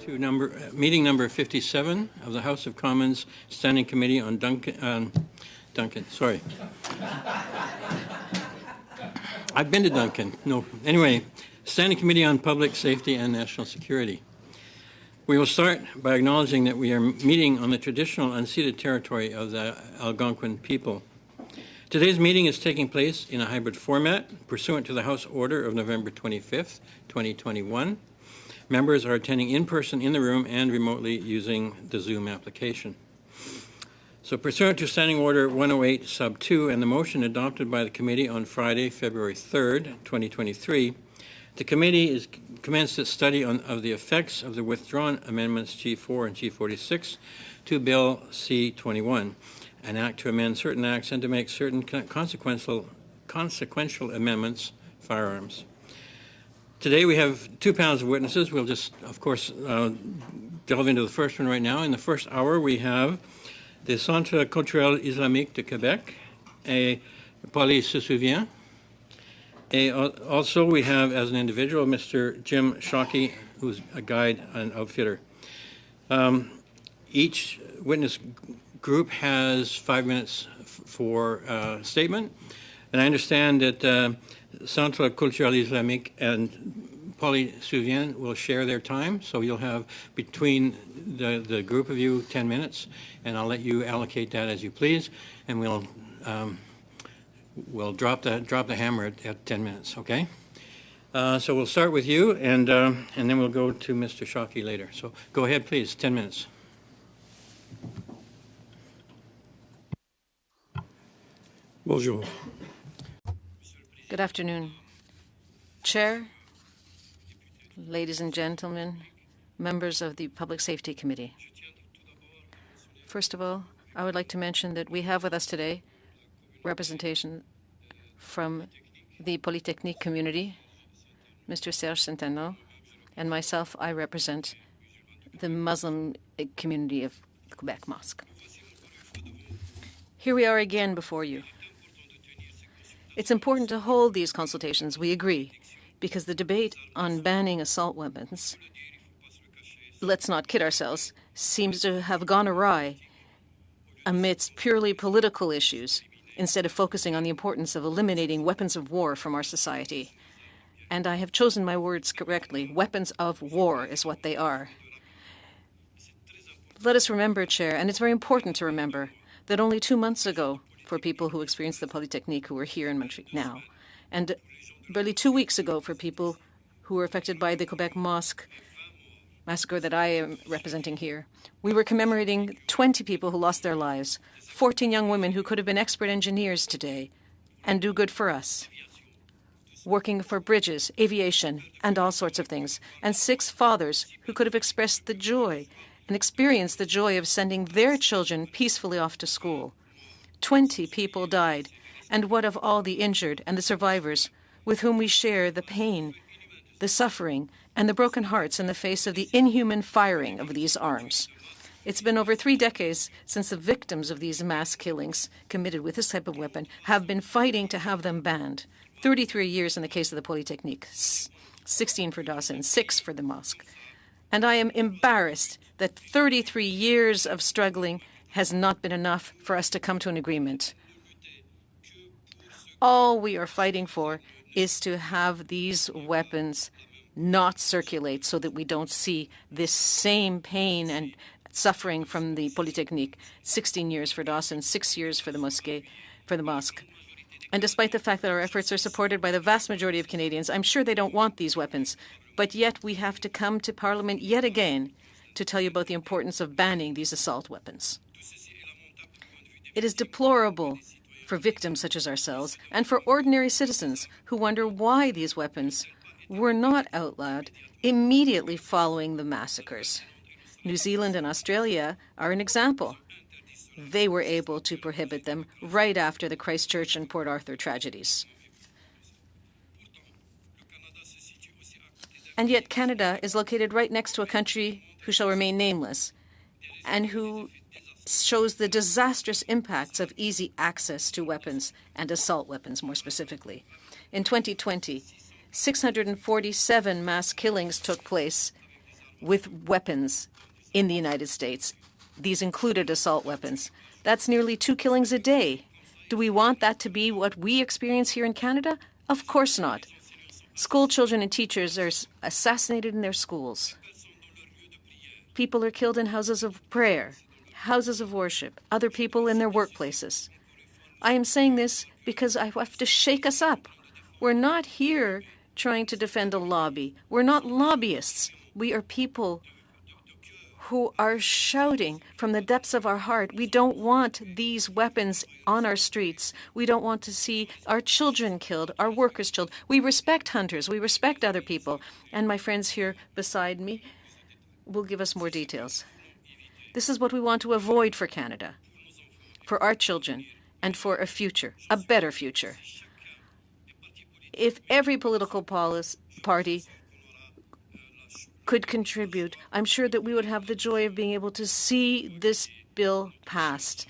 to meeting number 57 of the House of Commons Standing Committee on I've been to Duncan. No, anyway, Standing Committee on Public Safety and National Security. We will start by acknowledging that we are meeting on the traditional unceded territory of the Algonquin people. Today's meeting is taking place in a hybrid format pursuant to the House Order of November 25th, 2021. Members are attending in person in the room and remotely using the Zoom application. So pursuant to Standing Order 108 Sub 2 and the motion adopted by the committee on Friday, February 3rd, 2023, the committee has commenced its study of the effects of the withdrawn amendments G4 and G46 to Bill C-21, an act to amend certain acts and to make certain consequential amendments, firearms. Today we have two panels of witnesses. We'll just, of course, delve into the first one right now. In the first hour, we have the Centre culturel islamique de Québec, et PolySeSouvient. Also, we have, as an individual, Mr. Jim Shockey, who's a guide and outfitter. Each witness group has 5 minutes for statement. And I understand that Centre culturel islamique and PolySeSouvient will share their time. So you'll have between the group of you 10 minutes, and I'll let you allocate that as you please. And we'll drop the hammer at 10 minutes, okay? So we'll start with you, and then we'll go to Mr. Shockey later. So go ahead, please, 10 minutes. Bonjour. Good afternoon. Chair, ladies and gentlemen, members of the Public Safety Committee. First of all, I would like to mention that we have with us today representation from the Polytechnique community, Mr. Serge Centeno, and myself. I represent the Muslim community of Quebec Mosque. Here we are again before you. It's important to hold these consultations, we agree, because the debate on banning assault weapons, let's not kid ourselves, seems to have gone awry amidst purely political issues instead of focusing on the importance of eliminating weapons of war from our society. And I have chosen my words correctly. Weapons of war is what they are. Let us remember, Chair, and it's very important to remember, that only 2 months ago, for people who experienced the Polytechnique who are here in Montreal now, and barely 2 weeks ago for people who were affected by the Quebec Mosque massacre that I am representing here, we were commemorating 20 people who lost their lives, 14 young women who could have been expert engineers today and do good for us, working for bridges, aviation, and all sorts of things, and 6 fathers who could have expressed the joy and experienced the joy of sending their children peacefully off to school. 20 people died, and what of all the injured and the survivors with whom we share the pain, the suffering, and the broken hearts in the face of the inhuman firing of these arms? It's been over 3 decades since the victims of these mass killings committed with this type of weapon have been fighting to have them banned. 33 years in the case of the Polytechnique, 16 for Dawson, 6 for the mosque. And I am embarrassed that 33 years of struggling has not been enough for us to come to an agreement. All we are fighting for is to have these weapons not circulate so that we don't see this same pain and suffering from the Polytechnique. 16 years for Dawson, 6 years for the mosque. And despite the fact that our efforts are supported by the vast majority of Canadians, I'm sure they don't want these weapons. But yet we have to come to Parliament yet again to tell you about the importance of banning these assault weapons. It is deplorable for victims such as ourselves and for ordinary citizens who wonder why these weapons were not outlawed immediately following the massacres. New Zealand and Australia are an example. They were able to prohibit them right after the Christchurch and Port Arthur tragedies. And yet Canada is located right next to a country who shall remain nameless and who shows the disastrous impacts of easy access to weapons and assault weapons, more specifically. In 2020, 647 mass killings took place with weapons in the United States. These included assault weapons. That's nearly 2 killings a day. Do we want that to be what we experience here in Canada? Of course not. School children and teachers are assassinated in their schools. People are killed in houses of prayer, houses of worship, other people in their workplaces. I am saying this because I have to shake us up. We're not here trying to defend a lobby. We're not lobbyists. We are people who are shouting from the depths of our heart. We don't want these weapons on our streets. We don't want to see our children killed, our workers killed. We respect hunters. We respect other people. And my friends here beside me will give us more details. This is what we want to avoid for Canada, for our children, and for a future, a better future. If every political party could contribute, I'm sure that we would have the joy of being able to see this bill passed.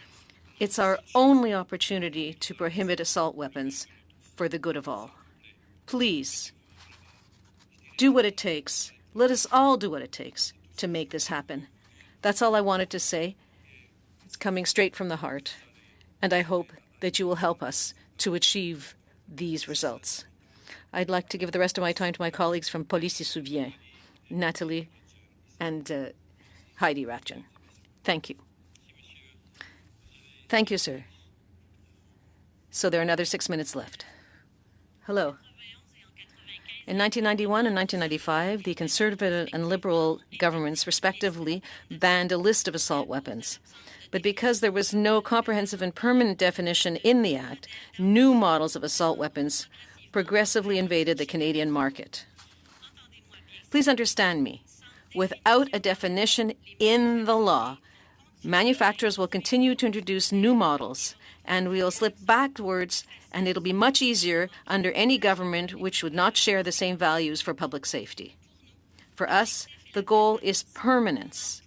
It's our only opportunity to prohibit assault weapons for the good of all. Please, do what it takes. Let us all do what it takes to make this happen. That's all I wanted to say. It's coming straight from the heart. And I hope that you will help us to achieve these results. I'd like to give the rest of my time to my colleagues from PolySeSouvient, Nathalie and Heidi Rathjen. Thank you. Thank you, sir. So there are another 6 minutes left. Hello. In 1991 and 1995, the Conservative and Liberal governments respectively banned a list of assault weapons. But because there was no comprehensive and permanent definition in the Act, new models of assault weapons progressively invaded the Canadian market. Please understand me. Without a definition in the law, manufacturers will continue to introduce new models, and we'll slip backwards, and it'll be much easier under any government which would not share the same values for public safety. For us, the goal is permanence.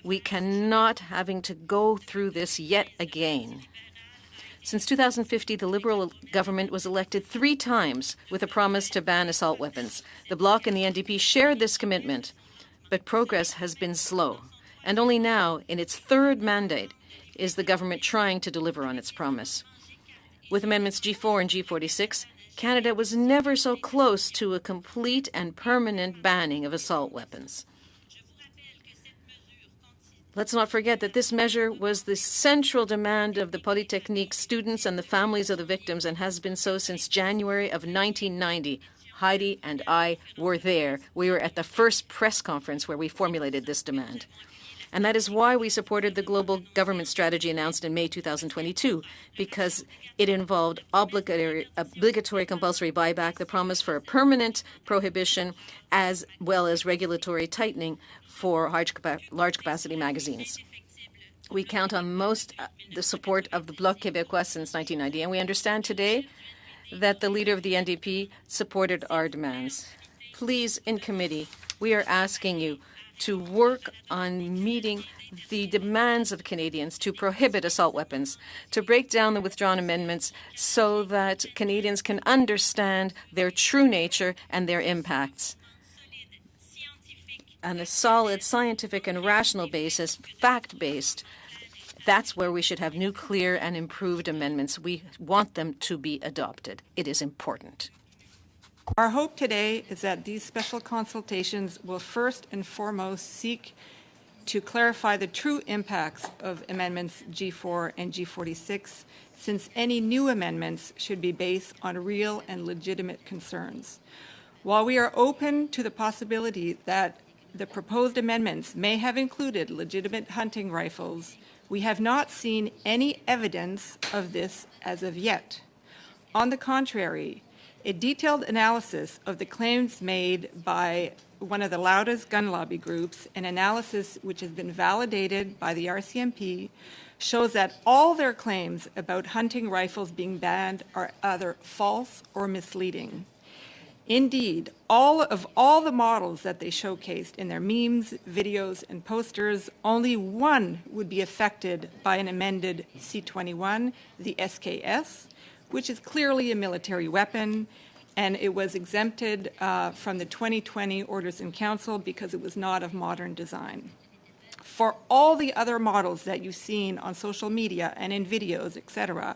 We cannot having to go through this yet again. Since 2050, the Liberal government was elected 3 times with a promise to ban assault weapons. The Bloc and the NDP shared this commitment, but progress has been slow. And only now, in its 3rd mandate, is the government trying to deliver on its promise. With Amendments G4 and G46, Canada was never so close to a complete and permanent banning of assault weapons. Let's not forget that this measure was the central demand of the Polytechnique students and the families of the victims, and has been so since January of 1990. Heidi and I were there. We were at the first press conference where we formulated this demand. And that is why we supported the global government strategy announced in May 2022, because it involved obligatory compulsory buyback, the promise for a permanent prohibition, as well as regulatory tightening for large capacity magazines. We count on the support of the Bloc Québécois since 1990, and we understand today that the leader of the NDP supported our demands. Please, in committee, we are asking you to work on meeting the demands of Canadians to prohibit assault weapons, to break down the withdrawn amendments so that Canadians can understand their true nature and their impacts. On a solid scientific and rational basis, fact-based, that's where we should have new, clear, and improved amendments. We want them to be adopted. It is important. Our hope today is that these special consultations will first and foremost seek to clarify the true impacts of Amendments G4 and G46, since any new amendments should be based on real and legitimate concerns. While we are open to the possibility that the proposed amendments may have included legitimate hunting rifles, we have not seen any evidence of this as of yet. On the contrary, a detailed analysis of the claims made by one of the loudest gun lobby groups, an analysis which has been validated by the RCMP, shows that all their claims about hunting rifles being banned are either false or misleading. Indeed, all the models that they showcased in their memes, videos, and posters, only one would be affected by an amended C-21, the SKS, which is clearly a military weapon, and it was exempted from the 2020 Orders in Council because it was not of modern design. For all the other models that you've seen on social media and in videos, etc.,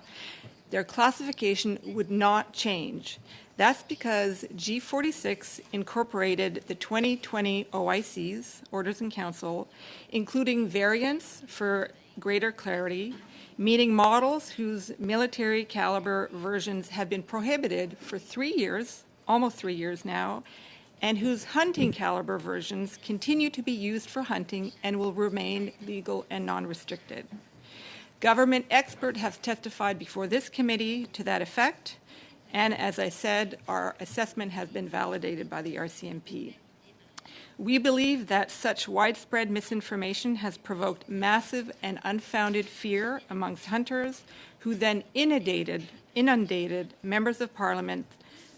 their classification would not change. That's because G46 incorporated the 2020 OICs, Orders in Council, including variants for greater clarity, meaning models whose military caliber versions have been prohibited for 3 years, almost 3 years now, and whose hunting caliber versions continue to be used for hunting and will remain legal and non-restricted. Government experts have testified before this committee to that effect, and as I said, our assessment has been validated by the RCMP. We believe that such widespread misinformation has provoked massive and unfounded fear amongst hunters, who then inundated members of Parliament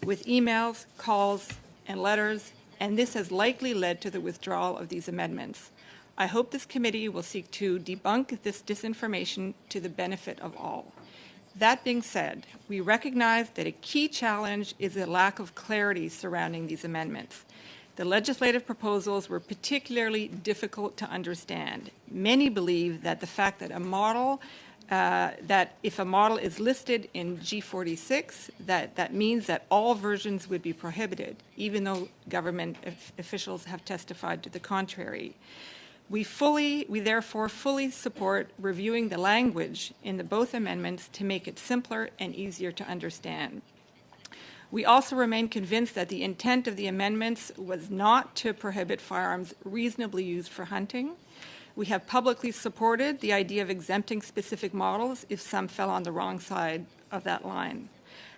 with emails, calls, and letters, and this has likely led to the withdrawal of these amendments. I hope this committee will seek to debunk this disinformation to the benefit of all. That being said, we recognize that a key challenge is the lack of clarity surrounding these amendments. The legislative proposals were particularly difficult to understand. Many believe that the fact that that if a model is listed in G46, that means that all versions would be prohibited, even though government officials have testified to the contrary. We therefore fully support reviewing the language in both amendments to make it simpler and easier to understand. We also remain convinced that the intent of the amendments was not to prohibit firearms reasonably used for hunting. We have publicly supported the idea of exempting specific models if some fell on the wrong side of that line.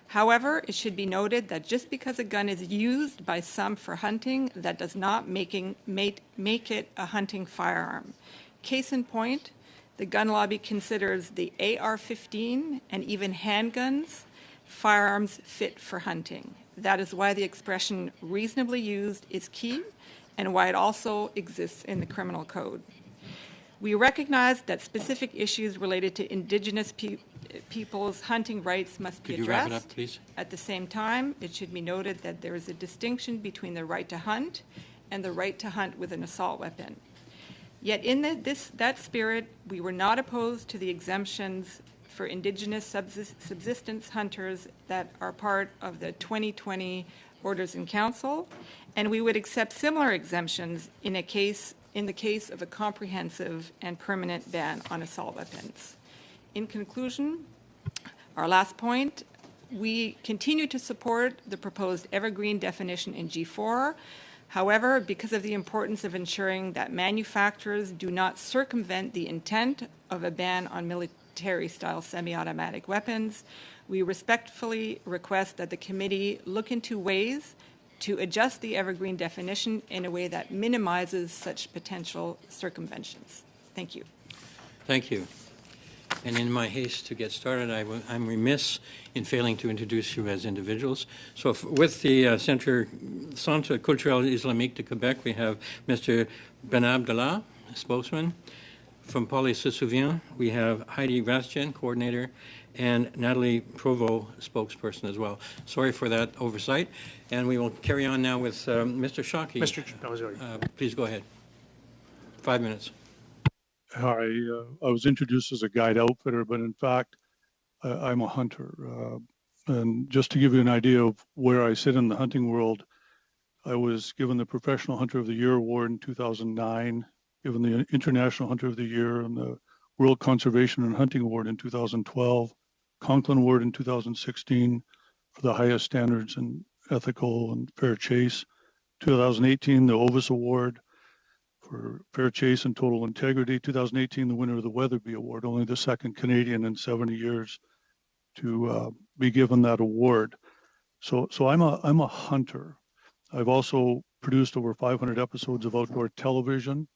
However, it should be noted that just because a gun is used by some for hunting, that does not make it a hunting firearm. Case in point, the gun lobby considers the AR-15 and even handguns firearms fit for hunting. That is why the expression reasonably used is key and why it also exists in the criminal code. We recognize that specific issues related to Indigenous people's hunting rights must be Could you addressed. wrap it up, please? At the same time, it should be noted that there is a distinction between the right to hunt and the right to hunt with an assault weapon. Yet in that spirit, we were not opposed to the exemptions for Indigenous subsistence hunters that are part of the 2020 Orders in Council, and we would accept similar exemptions in the case of a comprehensive and permanent ban on assault weapons. In conclusion, our last point, we continue to support the proposed evergreen definition in G4. However, because of the importance of ensuring that manufacturers do not circumvent the intent of a ban on military-style semi-automatic weapons, we respectfully request that the committee look into ways to adjust the evergreen definition in a way that minimizes such potential circumventions. Thank you. Thank you. And in my haste to get started, I'm remiss in failing to introduce you as individuals. So with the Centre Culturel Islamique de Québec, we have Mr. Benabdallah, spokesman. From PolySeSouvient, we have Heidi Rathjen, coordinator, and Nathalie, Provost, spokesperson as well. Sorry for that oversight. And we will carry on now with Mr. Shockey. Please go ahead. 5 minutes. Hi, I was introduced as a guide outfitter, but in fact, I'm a hunter. And just to give you an idea of where I sit in the hunting world, I was given the Professional Hunter of the Year award in 2009, given the International Hunter of the Year and the World Conservation and Hunting Award in 2012, Conklin Award in 2016 for the highest standards in ethical and fair chase, 2018, the Ovis Award for fair chase and total integrity, 2018, the winner of the Weatherby Award, only the second Canadian in 70 years to be given that award. So I'm a hunter. I've also produced over 500 episodes of outdoor television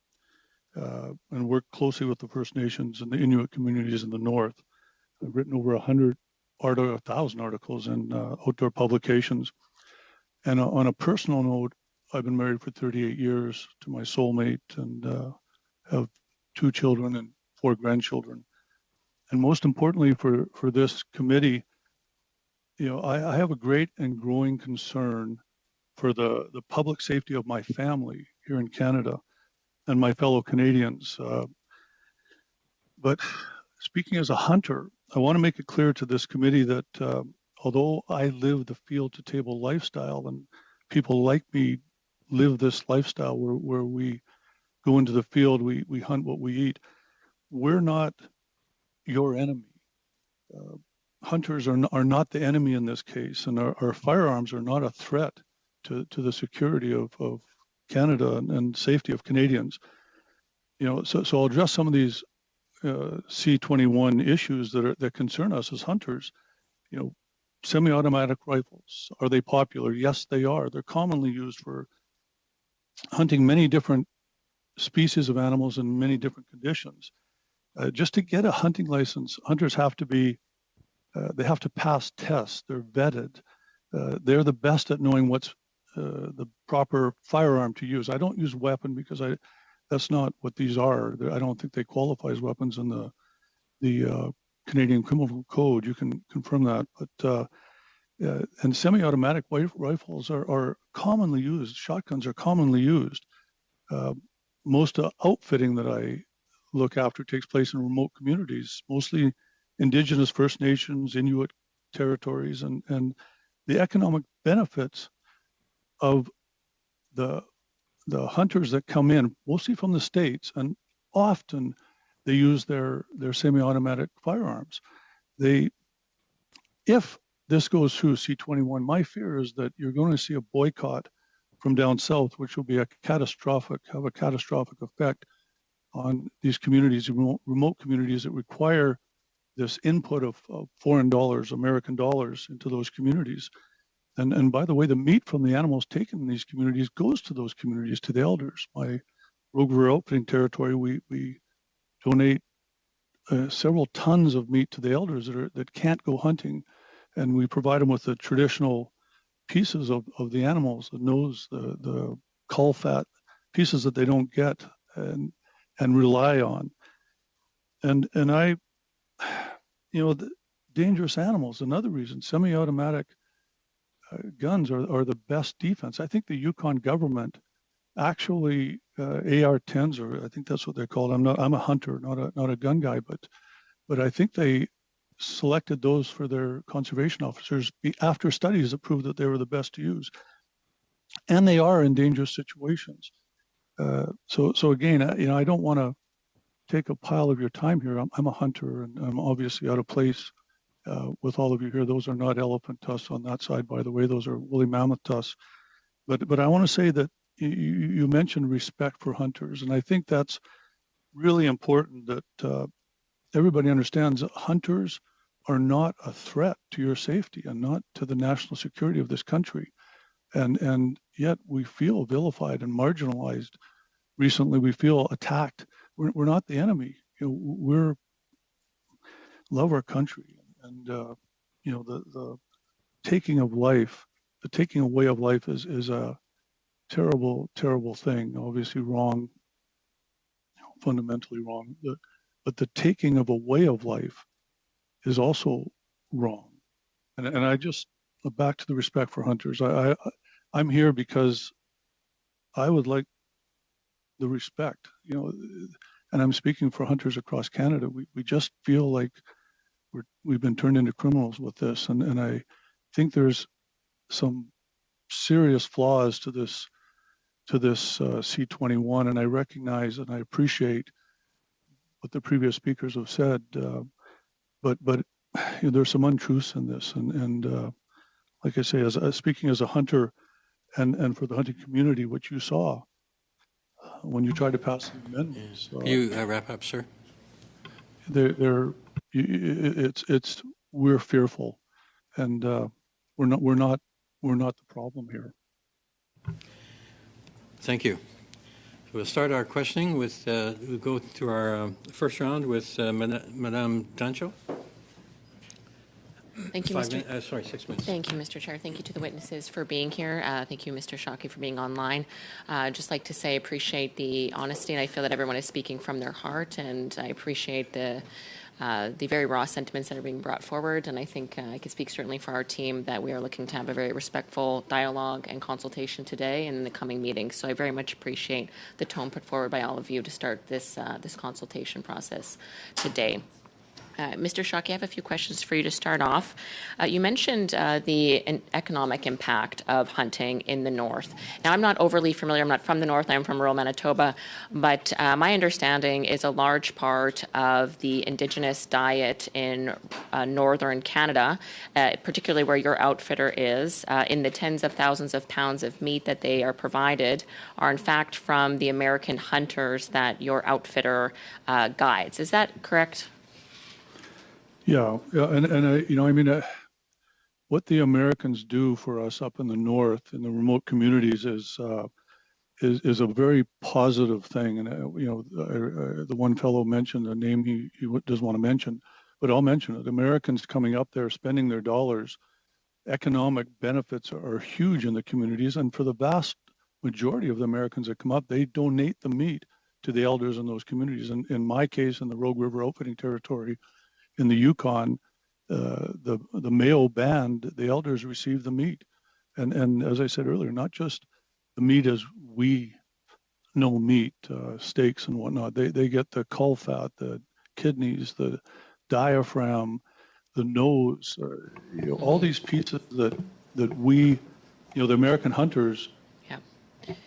and worked closely with the First Nations and the Inuit communities in the North. I've written over 1,000 articles in outdoor publications. And on a personal note, I've been married for 38 years to my soulmate and have 2 children and 4 grandchildren. And most importantly for this committee, I have a great and growing concern for the public safety of my family here in Canada and my fellow Canadians. But speaking as a hunter, I want to make it clear to this committee that although I live the field to table lifestyle and people like me live this lifestyle where we go into the field, we hunt what we eat, we're not your enemy. Hunters are not the enemy in this case, and our firearms are not a threat to the security of Canada and safety of Canadians. So I'll address some of these C-21 issues that concern us as hunters. Semi-automatic rifles, are they popular? Yes, they are. They're commonly used for hunting many different species of animals in many different conditions. Just to get a hunting license, hunters have to be they have to pass tests. They're vetted. They're the best at knowing what's the proper firearm to use. I don't use weapon because that's not what these are. I don't think they qualify as weapons in the Canadian Criminal Code. You can confirm that. But and semi-automatic rifles are commonly used. Shotguns are commonly used. Most outfitting that I look after takes place in remote communities, mostly Indigenous First Nations, Inuit territories, and the economic benefits of the hunters that come in, mostly from the States, and often they use their semi-automatic firearms. If this goes through C-21, my fear is that you're going to see a boycott from down south, which will be have a catastrophic effect on these communities, remote communities that require this input of foreign dollars, American dollars, into those communities. And by the way, the meat from the animals taken in these communities goes to those communities, to the elders. My Rogue River outfitting territory, we donate several tons of meat to the elders that can't go hunting, and we provide them with the traditional pieces of the animals, the nose, the caul fat, pieces that they don't get and rely on. And I, the dangerous animals, another reason, semi-automatic guns are the best defense. I think the Yukon government actually AR-10s, or I think that's what they're called. I'm a hunter, not a gun guy, but I think they selected those for their conservation officers after studies that proved that they were the best to use, and they are in dangerous situations. So again, I don't want to take a pile of your time here. I'm a hunter, and I'm obviously out of place with all of you here. Those are not elephant tusks on that side, by the way. Those are woolly mammoth tusks. But I want to say that you mentioned respect for hunters, and I think that's really important that everybody understands that hunters are not a threat to your safety and not to the national security of this country. And yet we feel vilified and marginalized. Recently, we feel attacked. We're not the enemy. We're love our country, and the taking of life, the taking away of life is a terrible, terrible thing. Obviously wrong, fundamentally wrong. But the taking of a way of life is also wrong. And I just back to the respect for hunters. I'm here because I would like the respect, and I'm speaking for hunters across Canada. We just feel like we've been turned into criminals with this, and I think there's some serious flaws to this C-21, and I recognize and I appreciate what the previous speakers have said, but there's some untruths in this, and like I say, as speaking as a hunter, and for the hunting community, what you saw when you tried to pass the amendments. You wrap up, sir. We're fearful, and we're not the problem here. Thank you. We'll start our questioning with, we'll go through our first round with Madame Dancho. Thank you, Mr. 6 minutes. Thank you, Mr. Chair. Thank you to the witnesses for being here. Thank you, Mr. Shockey, for being online. Just like to say, I appreciate the honesty, and I feel that everyone is speaking from their heart, and I appreciate the the very raw sentiments that are being brought forward. And I think I can speak certainly for our team that we are looking to have a very respectful dialogue and consultation today and in the coming meetings. So I very much appreciate the tone put forward by all of you to start this consultation process today. Mr. Shockey, I have a few questions for you to start off. You mentioned the economic impact of hunting in the north. Now, I'm not overly familiar. I'm not from the north. I'm from rural Manitoba. But my understanding is a large part of the Indigenous diet in northern Canada, particularly where your outfitter is, in the tens of thousands of pounds of meat that they are provided, are in fact from the American hunters that your outfitter guides. Is that correct? Yeah, and what the Americans do for us up in the north, in the remote communities, is a very positive thing. And the one fellow mentioned a name he doesn't want to mention, but I'll mention it. Americans coming up there, spending their dollars, economic benefits are huge in the communities, and for the vast majority of the Americans that come up, they donate the meat to the elders in those communities. And in my case, in the Rogue River Outfitting Territory, in the Yukon, the Mayo band, the elders receive the meat, and as I said earlier, not just the meat as we know meat, steaks and whatnot. They get the caul fat, the kidneys, the diaphragm, the nose, all these pieces that we, the American hunters,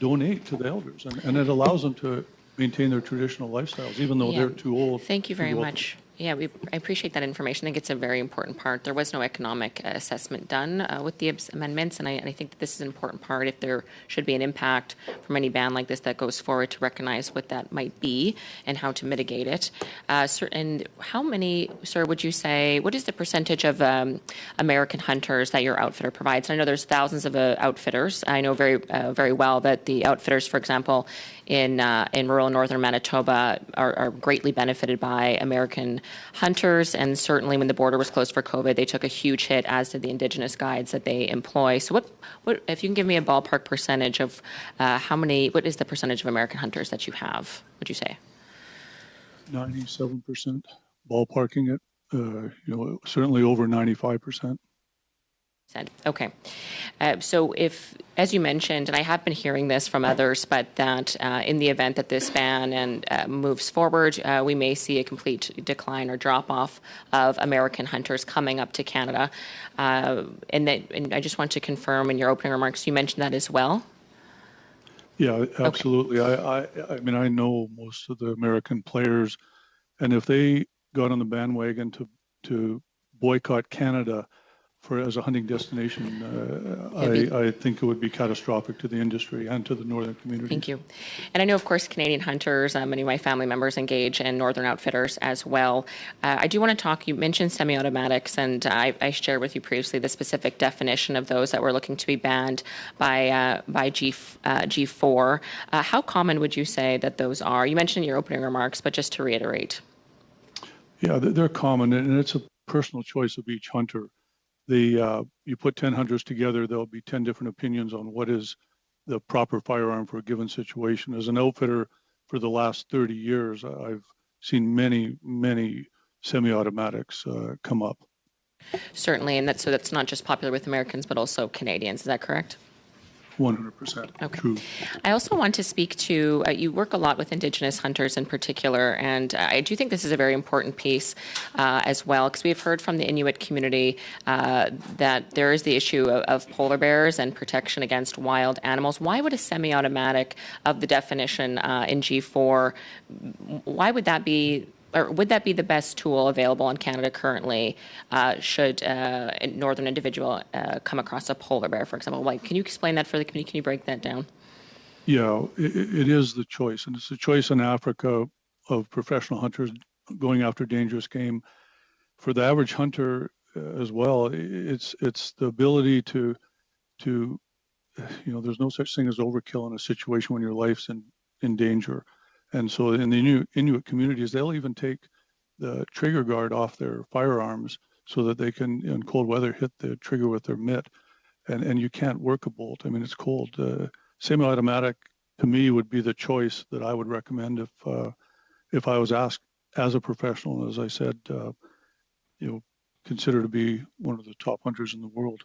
donate to the elders, and it allows them to maintain their traditional lifestyles, even though they're too old. Thank you very much. Yeah, I appreciate that information. I think it's a very important part. There was no economic assessment done with the amendments, and I think that this is an important part if there should be an impact from any ban like this that goes forward, to recognize what that might be and how to mitigate it. And how many, sir, would you say, what is the percentage of American hunters that your outfitter provides? And I know there's thousands of outfitters. I know very well that the outfitters, for example, in rural northern Manitoba are greatly benefited by American hunters, and certainly when the border was closed for COVID, they took a huge hit, as did the Indigenous guides that they employ. So what if you can give me a ballpark percentage of what is the percentage of American hunters that you have, would you say? 97%, ballparking it, certainly over 95%. Okay. So if, as you mentioned, and I have been hearing this from others, but that in the event that this ban moves forward, we may see a complete decline or drop-off of American hunters coming up to Canada. And I just want to confirm in your opening remarks, you mentioned that as well? Yeah, absolutely. Okay. I know most of the American players, and if they got on the bandwagon to boycott Canada as a hunting destination, I think it would be catastrophic to the industry and to the northern community. Thank you. And I know, of course, Canadian hunters, many of my family members engage in northern outfitters as well. I do want to talk, you mentioned semi-automatics, and I shared with you previously the specific definition of those that we're looking to be banned by G4. How common would you say that those are? You mentioned in your opening remarks, but just to reiterate. Yeah, they're common, and it's a personal choice of each hunter. You put 10 hunters together, there'll be 10 different opinions on what is the proper firearm for a given situation. As an outfitter for the last 30 years, I've seen many, many semi-automatics come up. Certainly, and that's not just popular with Americans, but also Canadians. Is that correct? 100%. Okay. True. I also want to speak to, you work a lot with Indigenous hunters in particular, and I do think this is a very important piece as well, because we've heard from the Inuit community that there is the issue of polar bears and protection against wild animals. Why would a semi-automatic of the definition in G4, why would that be, or would that be the best tool available in Canada currently should a northern individual come across a polar bear, for example? Like, can you explain that for the community? Can you break that down? Yeah, it is the choice, and it's the choice in Africa of professional hunters going after dangerous game. For the average hunter as well, it's the ability to there's no such thing as overkill in a situation when your life's in danger. And so in the Inuit communities, they'll even take the trigger guard off their firearms so that they can, in cold weather, hit the trigger with their mitt. And you can't work a bolt. I mean, it's cold. Semi-automatic, to me, would be the choice that I would recommend if I was asked as a professional, as I said, consider to be one of the top hunters in the world.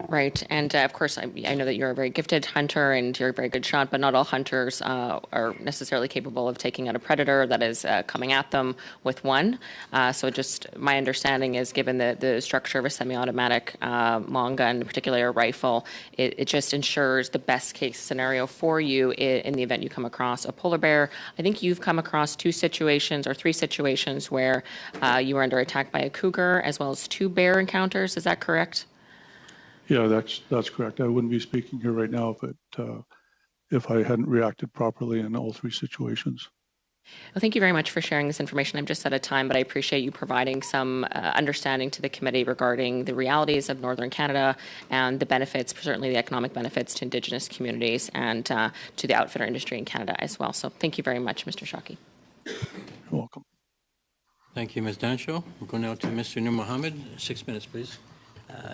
Right. And of course, I know that you're a very gifted hunter and you're a very good shot, but not all hunters are necessarily capable of taking out a predator that is coming at them with one. So just my understanding is, given the structure of a semi-automatic long gun, particularly a rifle, it just ensures the best case scenario for you in the event you come across a polar bear. I think you've come across 2 situations or 3 situations where you were under attack by a cougar, as well as 2 bear encounters. Is that correct? Yeah, that's correct. I wouldn't be speaking here right now if I hadn't reacted properly in all 3 situations. Well, thank you very much for sharing this information. I'm just out of time, but I appreciate you providing some understanding to the committee regarding the realities of Northern Canada and the benefits, certainly the economic benefits to Indigenous communities and to the outfitter industry in Canada as well. So thank you very much, Mr. Shockey. You're welcome. Thank you, Ms. Dancho. We'll go now to Mr. Nur Mohammed. 6 minutes, please.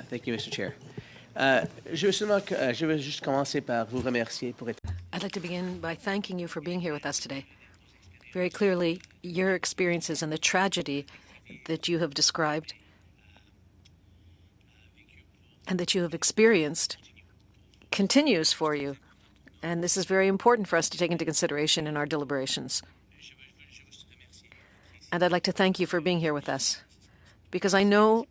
Thank you, Mr. Chair. Je veux juste commencer par vous remercier pour être. I'd like to begin by thanking you for being here with us today. Very clearly, your experiences and the tragedy that you have described and that you have experienced continues for you. And this is very important for us to take into consideration in our deliberations. And I'd like to thank you for being here with us, because I know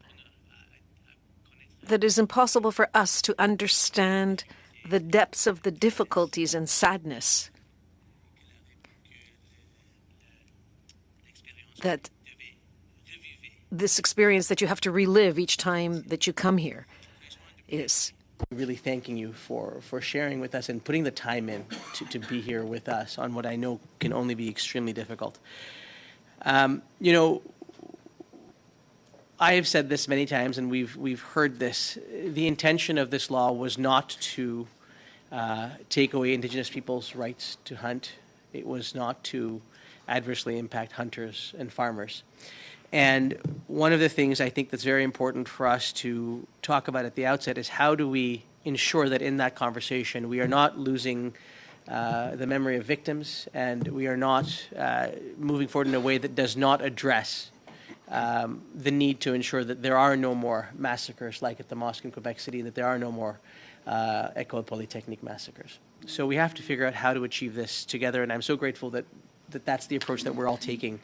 that it is impossible for us to understand the depths of the difficulties and sadness that this experience that you have to relive each time that you come here is. Really thanking you for sharing with us and putting the time in to be here with us on what I know can only be extremely difficult. I have said this many times, and we've heard this. The intention of this law was not to take away Indigenous people's rights to hunt. It was not to adversely impact hunters and farmers. And one of the things I think that's very important for us to talk about at the outset is how do we ensure that in that conversation we are not losing the memory of victims, and we are not moving forward in a way that does not address the need to ensure that there are no more massacres like at the mosque in Quebec City, that there are no more École Polytechnique massacres. So we have to figure out how to achieve this together, and I'm so grateful that that's the approach that we're all taking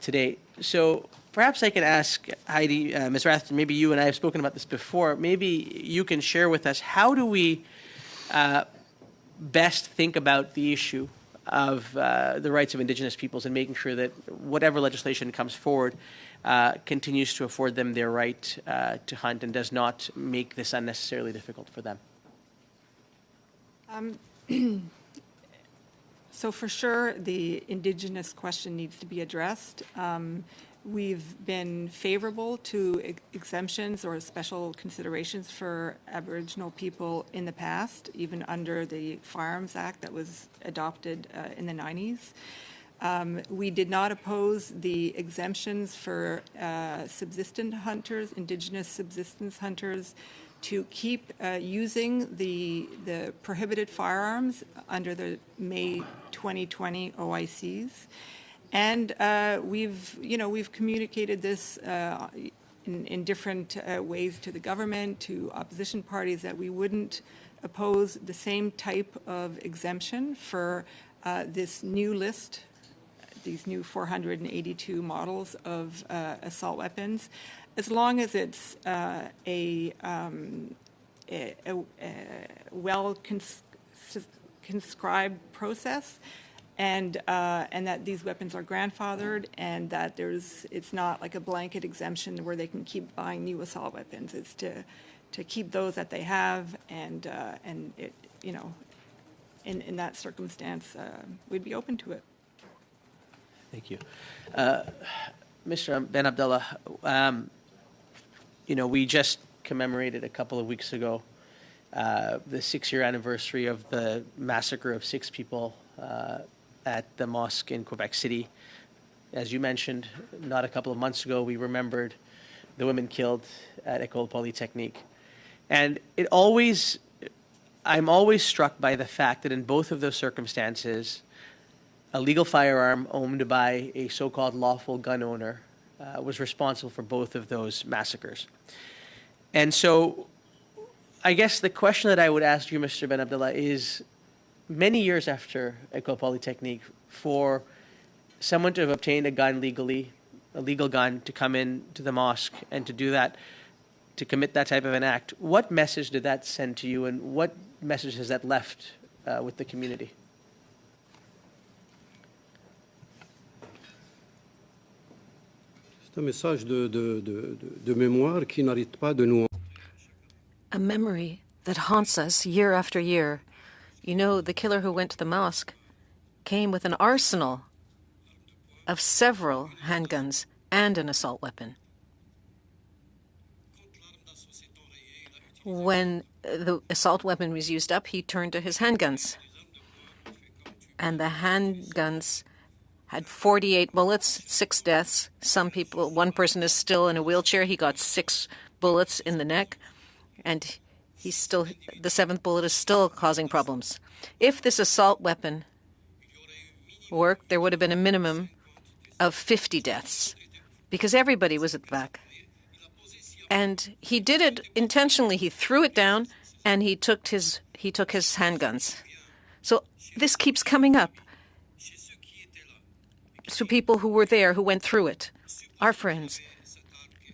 today. So perhaps I can ask Heidi, Ms. Rathjen, maybe you and I have spoken about this before, maybe you can share with us, how do we best think about the issue of the rights of Indigenous peoples and making sure that whatever legislation comes forward continues to afford them their right to hunt and does not make this unnecessarily difficult for them? So for sure, the Indigenous question needs to be addressed. We've been favorable to exemptions or special considerations for Aboriginal people in the past, even under the Firearms Act that was adopted in the 90s. We did not oppose the exemptions for subsistence hunters, Indigenous subsistence hunters, to keep using the prohibited firearms under the May 2020 OICs. And we've communicated this in different ways to the government, to opposition parties, that we wouldn't oppose the same type of exemption for this new list, these new 482 models of assault weapons, as long as it's a well-conscribed process, and that these weapons are grandfathered, and that it's not like a blanket exemption where they can keep buying new assault weapons. It's to keep those that they have, and it, in that circumstance, we'd be open to it. Thank you. Mr. Benabdallah, we just commemorated a couple of weeks ago the 6-year anniversary of the massacre of 6 people at the mosque in Quebec City. As you mentioned, not a couple of months ago, we remembered the women killed at École Polytechnique. And I'm always struck by the fact that in both of those circumstances, a legal firearm owned by a so-called lawful gun owner was responsible for both of those massacres. And so I guess the question that I would ask you, Mr. Benabdallah, is many years after École Polytechnique, for someone to have obtained a gun legally, a legal gun, to come in to the mosque and to do that, to commit that type of an act, what message did that send to you, and what message has that left with the community? C'est un message de mémoire qui n'arrête pas de nous. A memory that haunts us year after year. You know, the killer who went to the mosque came with an arsenal of several handguns and an assault weapon. When the assault weapon was used up, he turned to his handguns. And the handguns had 48 bullets, 6 deaths. Some people, one person is still in a wheelchair. He got 6 bullets in the neck. And he's still, the 7th bullet is still causing problems. If this assault weapon worked, there would have been a minimum of 50 deaths because everybody was at the back. And he did it intentionally. He threw it down and he took his handguns. So this keeps coming up to people who were there, who went through it, our friends.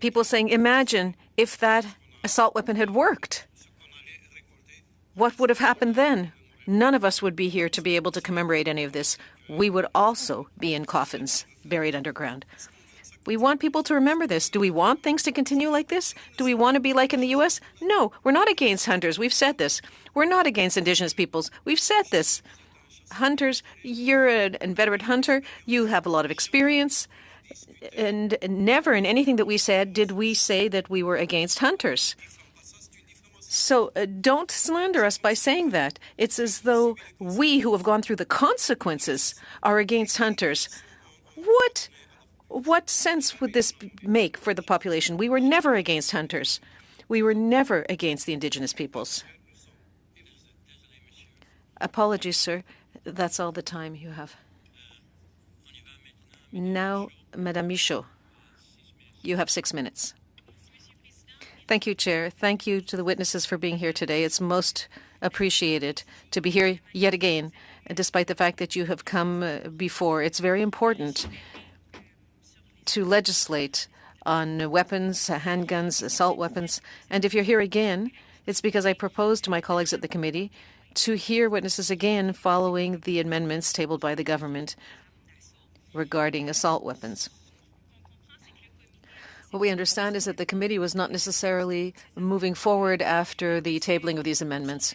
People saying, imagine if that assault weapon had worked. What would have happened then? None of us would be here to be able to commemorate any of this. We would also be in coffins, buried underground. We want people to remember this. Do we want things to continue like this? Do we want to be like in the U.S.? No, we're not against hunters. We've said this. We're not against Indigenous peoples. We've said this. Hunters, you're an inveterate hunter. You have a lot of experience. And never in anything that we said did we say that we were against hunters. So don't slander us by saying that. It's as though we who have gone through the consequences are against hunters. What sense would this make for the population? We were never against hunters. We were never against the Indigenous peoples. Apologies, sir. That's all the time you have. Now, Madame Michaud, you have 6 minutes. Thank you, Chair. Thank you to the witnesses for being here today. It's most appreciated to be here yet again, despite the fact that you have come before. It's very important to legislate on weapons, handguns, assault weapons. And if you're here again, it's because I proposed to my colleagues at the committee to hear witnesses again following the amendments tabled by the government regarding assault weapons. What we understand is that the committee was not necessarily moving forward after the tabling of these amendments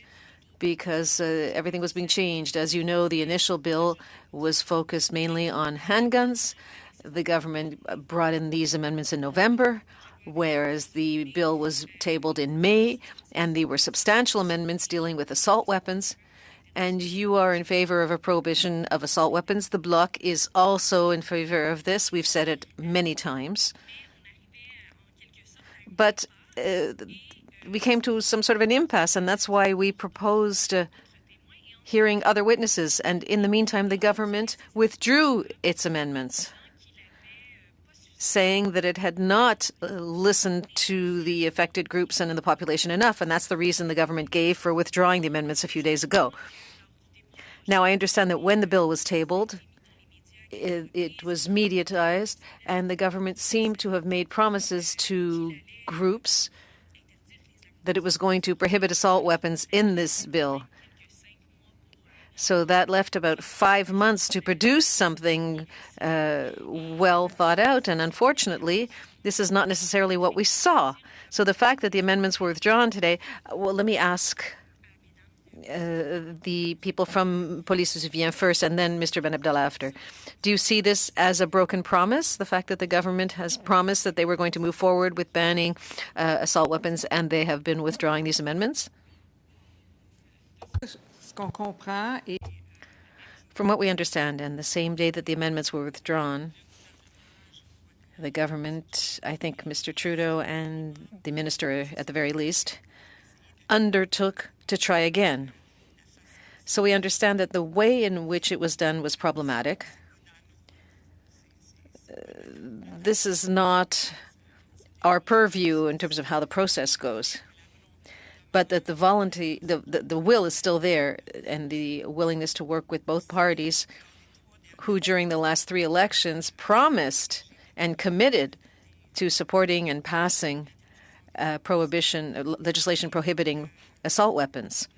because everything was being changed. As you know, the initial bill was focused mainly on handguns. The government brought in these amendments in November, whereas the bill was tabled in May, and there were substantial amendments dealing with assault weapons. And you are in favor of a prohibition of assault weapons. The Bloc is also in favor of this. We've said it many times. But we came to some sort of an impasse, and that's why we proposed hearing other witnesses. And in the meantime, the government withdrew its amendments, saying that it had not listened to the affected groups and in the population enough, and that's the reason the government gave for withdrawing the amendments a few days ago. Now, I understand that when the bill was tabled, it was mediatized, and the government seemed to have made promises to groups that it was going to prohibit assault weapons in this bill. So that left about 5 months to produce something well thought out, and unfortunately, this is not necessarily what we saw. So the fact that the amendments were withdrawn today, well, let me ask the people from PolySeSouvient first, and then Mr. Benabdallah after. Do you see this as a broken promise, the fact that the government has promised that they were going to move forward with banning assault weapons, and they have been withdrawing these amendments? From what we understand, and the same day that the amendments were withdrawn, the government, I think Mr. Trudeau and the minister at the very least, undertook to try again. So we understand that the way in which it was done was problematic. This is not our purview in terms of how the process goes, but that the will is still there, and the willingness to work with both parties who during the last 3 elections promised and committed to supporting and passing legislation prohibiting assault weapons.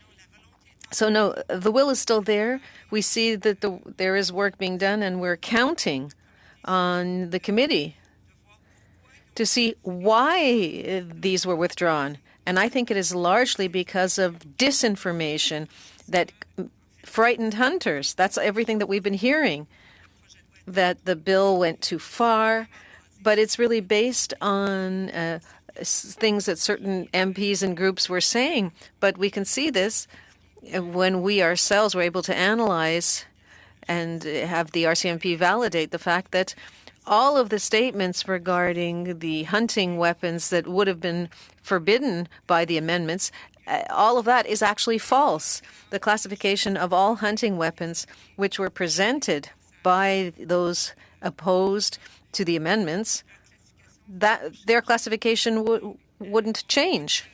So no, the will is still there. We see that there is work being done, and we're counting on the committee to see why these were withdrawn. And I think it is largely because of disinformation that frightened hunters. That's everything that we've been hearing, that the bill went too far, but it's really based on things that certain MPs and groups were saying. But we can see this when we ourselves were able to analyze and have the RCMP validate the fact that all of the statements regarding the hunting weapons that would have been forbidden by the amendments, all of that is actually false. The classification of all hunting weapons which were presented by those opposed to the amendments, that their classification wouldn't change.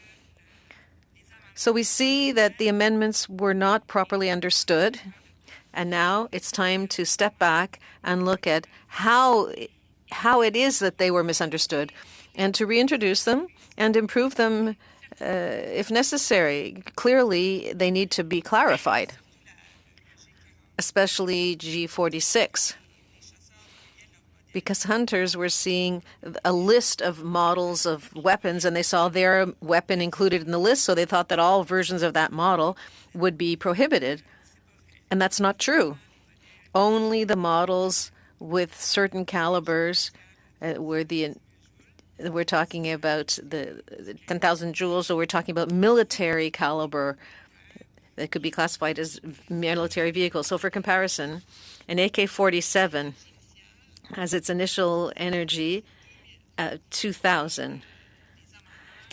So we see that the amendments were not properly understood, and now it's time to step back and look at how it is that they were misunderstood, and to reintroduce them and improve them if necessary. Clearly, they need to be clarified, especially G46, because hunters were seeing a list of models of weapons, and they saw their weapon included in the list, so they thought that all versions of that model would be prohibited. And that's not true. Only the models with certain calibers we're talking about the 10,000 joules, so we're talking about military caliber that could be classified as military vehicles. So for comparison, an AK-47 has its initial energy 2,000.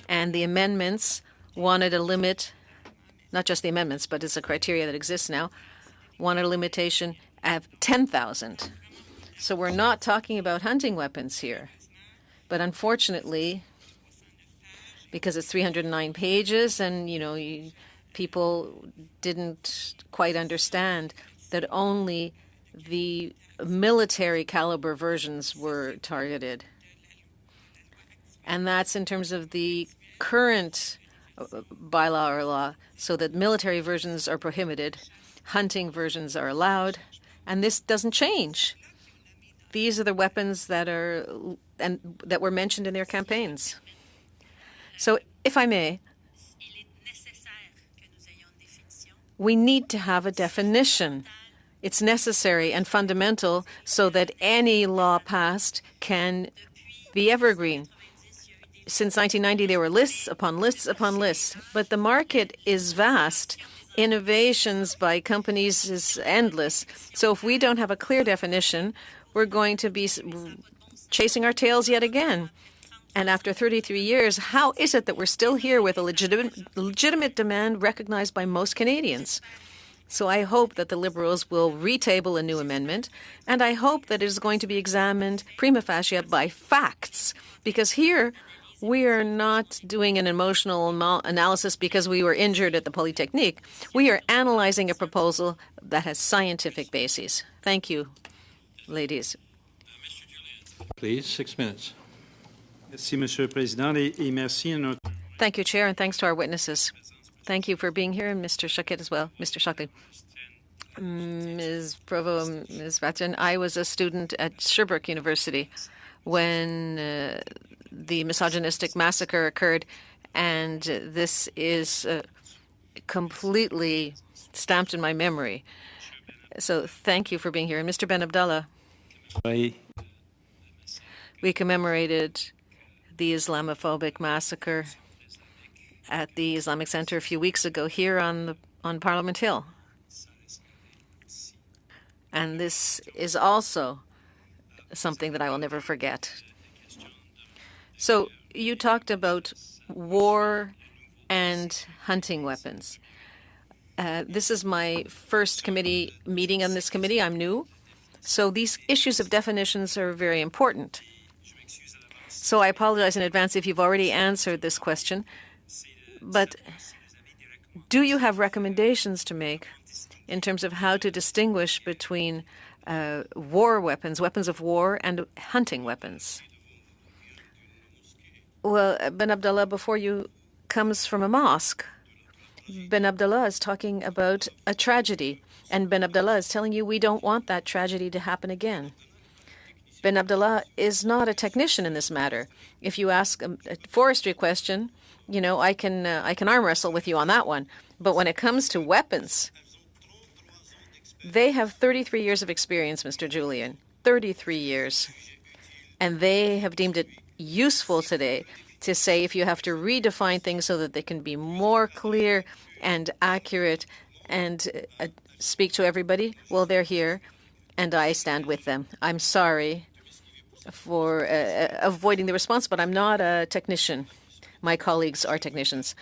And the amendments wanted a limit, not just the amendments, but it's a criteria that exists now, wanted a limitation of 10,000. So we're not talking about hunting weapons here. But unfortunately, because it's 309 pages and, people didn't quite understand that only the military caliber versions were targeted. And that's in terms of the current bylaw or law, so that military versions are prohibited, hunting versions are allowed, and this doesn't change. These are the weapons that were mentioned in their campaigns. So, if I may, we need to have a definition. It's necessary and fundamental so that any law passed can be evergreen. Since 1990, there were lists upon lists upon lists, but the market is vast. Innovations by companies is endless. So if we don't have a clear definition, we're going to be chasing our tails yet again. And after 33 years, how is it that we're still here with a legitimate demand recognized by most Canadians? So I hope that the Liberals will retable a new amendment, and I hope that it is going to be examined prima facie by facts, because here we are not doing an emotional analysis because we were injured at the Polytechnique. We are analyzing a proposal that has scientific bases. Thank you, ladies. Please, 6 minutes. Merci, Monsieur le Président, et merci à notre... Thank you, Chair, and thanks to our witnesses. Thank you for being here, and Mr. Shockey as well. Mr. Shockey. Ms. Provost, Ms. Rathjen, I was a student at Sherbrooke University when the misogynistic massacre occurred, and this is completely stamped in my memory. So thank you for being here. And Mr. Benabdallah, we commemorated the Islamophobic massacre at the Islamic Center a few weeks ago here on Parliament Hill. And this is also something that I will never forget. So you talked about war and hunting weapons. This is my first committee meeting on this committee. I'm new. So these issues of definitions are very important. So I apologize in advance if you've already answered this question. But do you have recommendations to make in terms of how to distinguish between war weapons, weapons of war, and hunting weapons? Well, Benabdallah, before you, comes from a mosque. Benabdallah is talking about a tragedy, and Benabdallah is telling you we don't want that tragedy to happen again. Benabdallah is not a technician in this matter. If you ask a forestry question, you know, I can arm wrestle with you on that one. But when it comes to weapons, they have 33 years of experience, Mr. Julian, 33 years. And they have deemed it useful today to say if you have to redefine things so that they can be more clear and accurate and speak to everybody, well, they're here, and I stand with them. I'm sorry for avoiding the response, but I'm not a technician. My colleagues are technicians.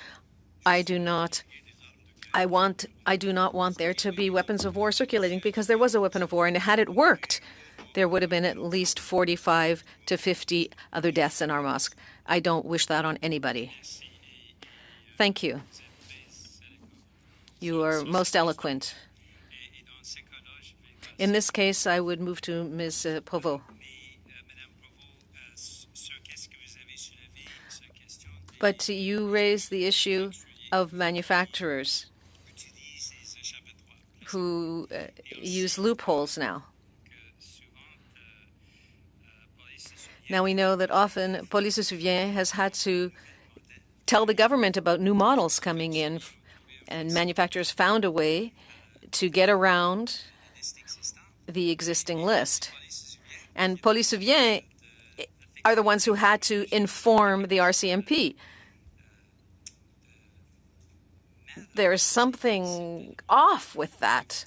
I do not want there to be weapons of war circulating, because there was a weapon of war, and had it worked, there would have been at least 45 to 50 other deaths in our mosque. I don't wish that on anybody. Thank you. You are most eloquent. In this case, I would move to Ms. Provost. But you raised the issue of manufacturers who use loopholes now. Now we know that often PolySeSouvient has had to tell the government about new models coming in, and manufacturers found a way to get around the existing list. And PolySeSouvient are the ones who had to inform the RCMP. There is something off with that.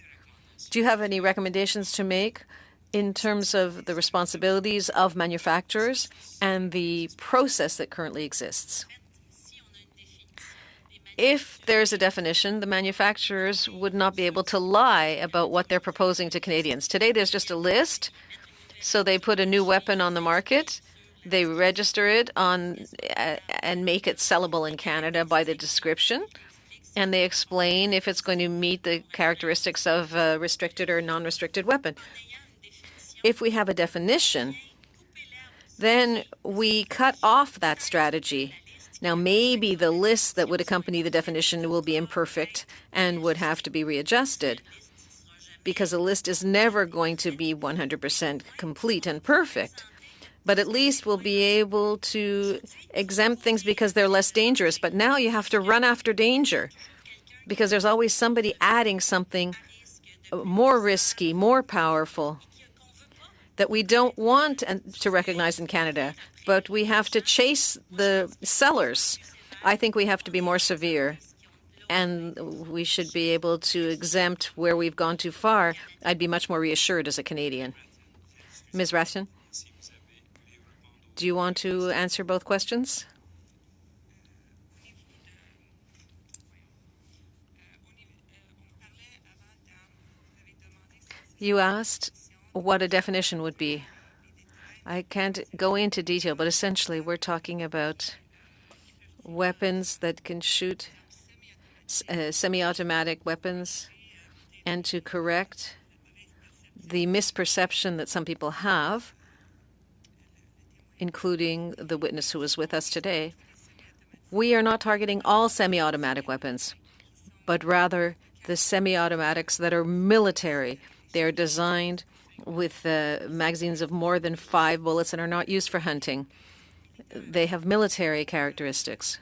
Do you have any recommendations to make in terms of the responsibilities of manufacturers and the process that currently exists? If there's a definition, the manufacturers would not be able to lie about what they're proposing to Canadians. Today, there's just a list. So they put a new weapon on the market. They register it on and make it sellable in Canada by the description. And they explain if it's going to meet the characteristics of a restricted or non-restricted weapon. If we have a definition, then we cut off that strategy. Now, maybe the list that would accompany the definition will be imperfect and would have to be readjusted, because a list is never going to be 100% complete and perfect. But at least we'll be able to exempt things because they're less dangerous. But now you have to run after danger, because there's always somebody adding something more risky, more powerful, that we don't want to recognize in Canada, but we have to chase the sellers. I think we have to be more severe, and we should be able to exempt where we've gone too far. I'd be much more reassured as a Canadian. Ms. Rathjen, do you want to answer both questions? You asked what a definition would be. I can't go into detail, but essentially we're talking about weapons that can shoot, semi-automatic weapons, and to correct the misperception that some people have, including the witness who was with us today. We are not targeting all semi-automatic weapons, but rather the semi-automatics that are military. They are designed with magazines of more than 5 bullets and are not used for hunting. They have military characteristics.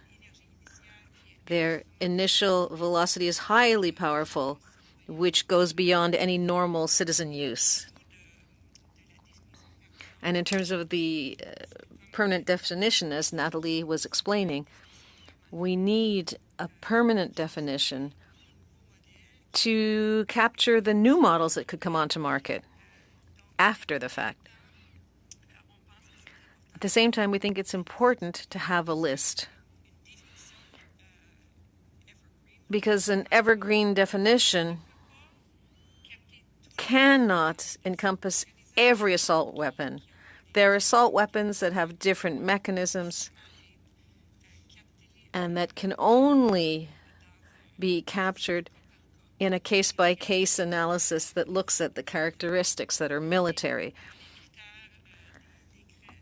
Their initial velocity is highly powerful, which goes beyond any normal citizen use. And in terms of the permanent definition, as Nathalie was explaining, we need a permanent definition to capture the new models that could come onto market after the fact. At the same time, we think it's important to have a list. because an evergreen definition cannot encompass every assault weapon. There are assault weapons that have different mechanisms and that can only be captured in a case-by-case analysis that looks at the characteristics that are military.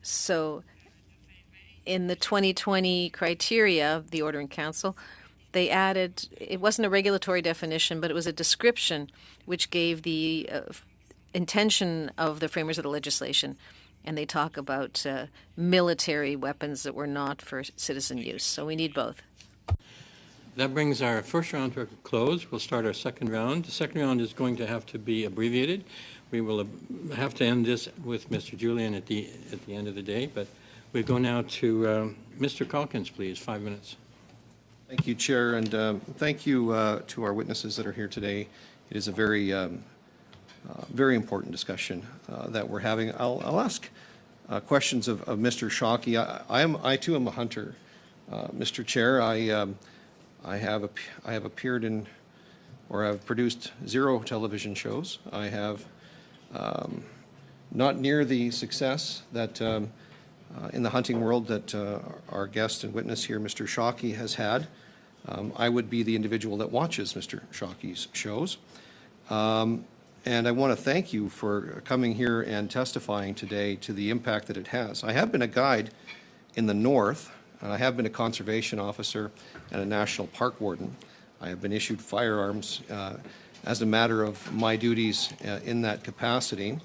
So in the 2020 criteria of the Ordering Council, they added, it wasn't a regulatory definition, but it was a description which gave the intention of the framers of the legislation. And they talk about military weapons that were not for citizen use. So we need both. That brings our first round to a close. We'll start our second round. The second round is going to have to be abbreviated. We will have to end this with Mr. Julian at the end of the day, but we go now to Mr. Calkins, please, 5 minutes. Thank you, Chair, and thank you to our witnesses that are here today. It is a very, very important discussion that we're having. I'll ask questions of Mr. Shockey. I too am a hunter, Mr. Chair. I have appeared in, or have produced 0 television shows. I have not near the success that in the hunting world that our guest and witness here, Mr. Shockey, has had. I would be the individual that watches Mr. Shockey's shows. And I want to thank you for coming here and testifying today to the impact that it has. I have been a guide in the north, and I have been a conservation officer and a national park warden. I have been issued firearms as a matter of my duties in that capacity.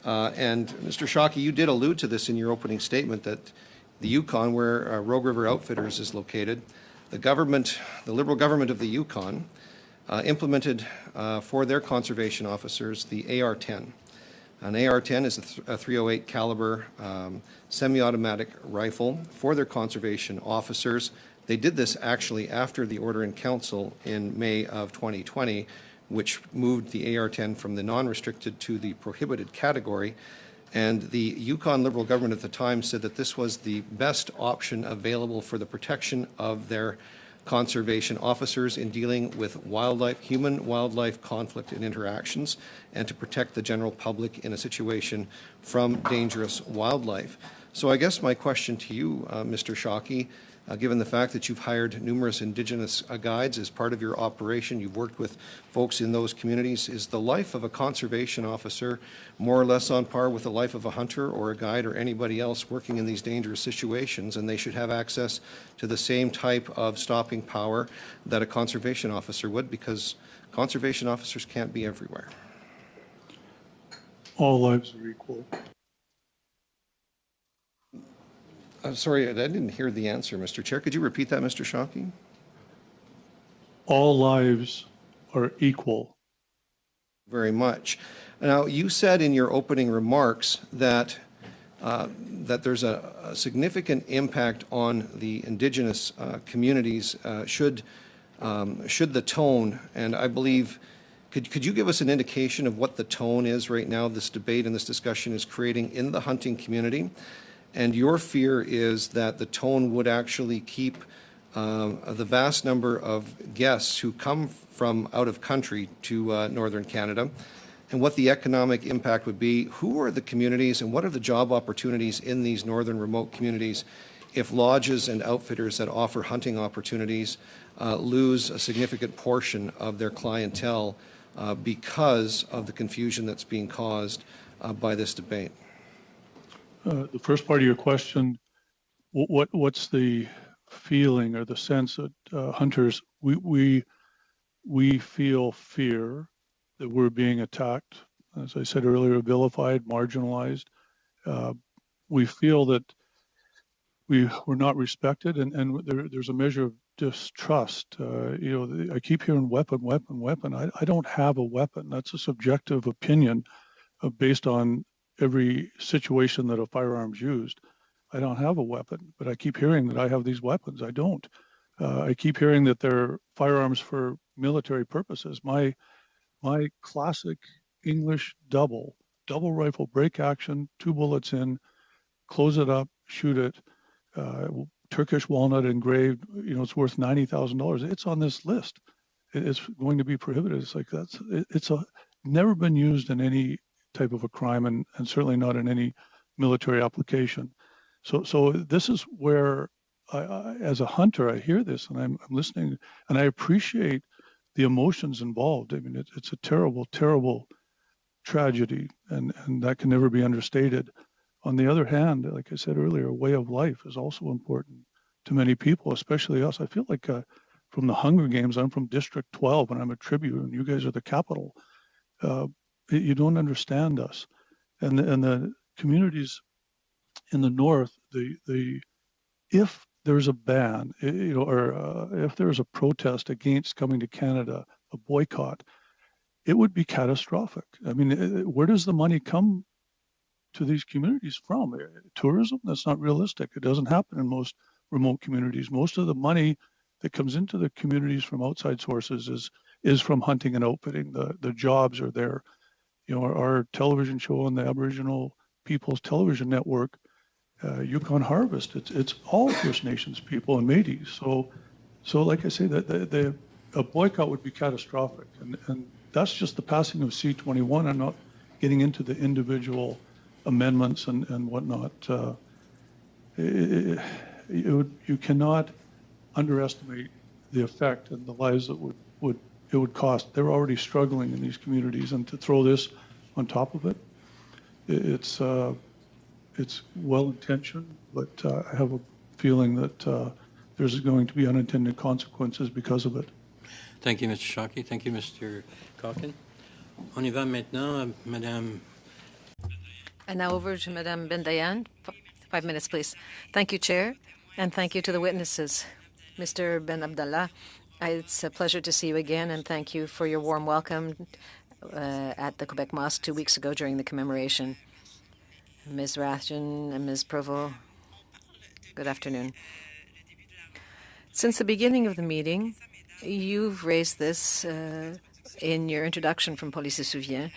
And Mr. Shockey, you did allude to this in your opening statement that the Yukon, where Rogue River Outfitters is located, the government, the Liberal government of the Yukon, implemented for their conservation officers the AR-10. An AR-10 is a .308 caliber semi-automatic rifle for their conservation officers. They did this actually after the Order in Council in May of 2020, which moved the AR-10 from the non-restricted to the prohibited category. And the Yukon Liberal government at the time said that this was the best option available for the protection of their conservation officers in dealing with wildlife, human-wildlife conflict and interactions, and to protect the general public in a situation from dangerous wildlife. So I guess my question to you, Mr. Shockey, given the fact that you've hired numerous Indigenous guides as part of your operation, you've worked with folks in those communities, is the life of a conservation officer more or less on par with the life of a hunter or a guide or anybody else working in these dangerous situations, and they should have access to the same type of stopping power that a conservation officer would, because conservation officers can't be everywhere? All lives are equal. I'm sorry, I didn't hear the answer, Mr. Chair. Could you repeat that, Mr. Shockey? All lives are equal. Very much. Now, you said in your opening remarks that that there's a significant impact on the Indigenous communities should the tone, and I believe, could you give us an indication of what the tone is right now this debate and this discussion is creating in the hunting community? And your fear is that the tone would actually keep the vast number of guests who come from out of country to northern Canada, and what the economic impact would be. Who are the communities and what are the job opportunities in these northern remote communities if lodges and outfitters that offer hunting opportunities lose a significant portion of their clientele because of the confusion that's being caused by this debate? The first part of your question, what's the feeling or the sense that hunters, we feel fear that we're being attacked, as I said earlier, vilified, marginalized. We feel that we're not respected, and there's a measure of distrust. I keep hearing weapon. I don't have a weapon. That's a subjective opinion based on every situation that a firearm's used. I don't have a weapon, but I keep hearing that I have these weapons. I don't. I keep hearing that they're firearms for military purposes. My classic English double rifle, break action, 2 bullets in, close it up, shoot it, Turkish walnut engraved, it's worth $90,000. It's on this list. it's going to be prohibited. It's like it's never been used in any type of a crime, and certainly not in any military application. So this is where I as a hunter, I hear this and I'm listening, and I appreciate the emotions involved. I mean, it's a terrible, terrible tragedy, and that can never be understated. On the other hand, like I said earlier, a way of life is also important to many people, especially us. I feel like from the Hunger Games, I'm from District 12 and I'm a tribute, and you guys are the capital. You don't understand us, and the communities in the north. If there's a ban, or if there's a protest against coming to Canada, a boycott, it would be catastrophic. I mean, where does the money come to these communities from? Tourism? That's not realistic. It doesn't happen in most remote communities. Most of the money that comes into the communities from outside sources is from hunting and outfitting. The jobs are there. Our television show on the Aboriginal People's Television Network, Yukon Harvest, it's all First Nations people and Métis. So like I say, that a boycott would be catastrophic, and that's just the passing of C-21. I'm not getting into the individual amendments and whatnot. You cannot underestimate the effect and the lives that it would cost. They're already struggling in these communities, and to throw this on top of it, it's well-intentioned, but I have a feeling that there's going to be unintended consequences because of it. Thank you, Mr. Shockey. Thank you, Mr. Caillin. On y va maintenant, Madame. And now over to Madame Bendayan. 5 minutes, please. Thank you, Chair, and thank you to the witnesses. Mr. Benabdallah, it's a pleasure to see you again, and thank you for your warm welcome at the Quebec Mosque 2 weeks ago during the commemoration. Ms. Rathjen and Ms. Provost, good afternoon. Since the beginning of the meeting, you've raised this in your introduction from PolySeSouvient.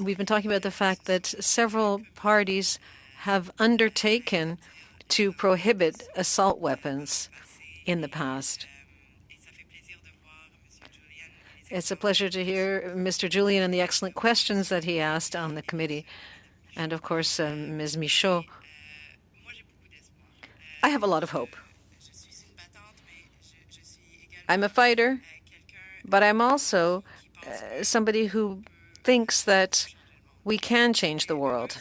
We've been talking about the fact that several parties have undertaken to prohibit assault weapons in the past. It's a pleasure to hear Mr. Julian and the excellent questions that he asked on the committee. And of course, Ms. Michaud. I have a lot of hope. I'm a fighter, but I'm also somebody who thinks that we can change the world.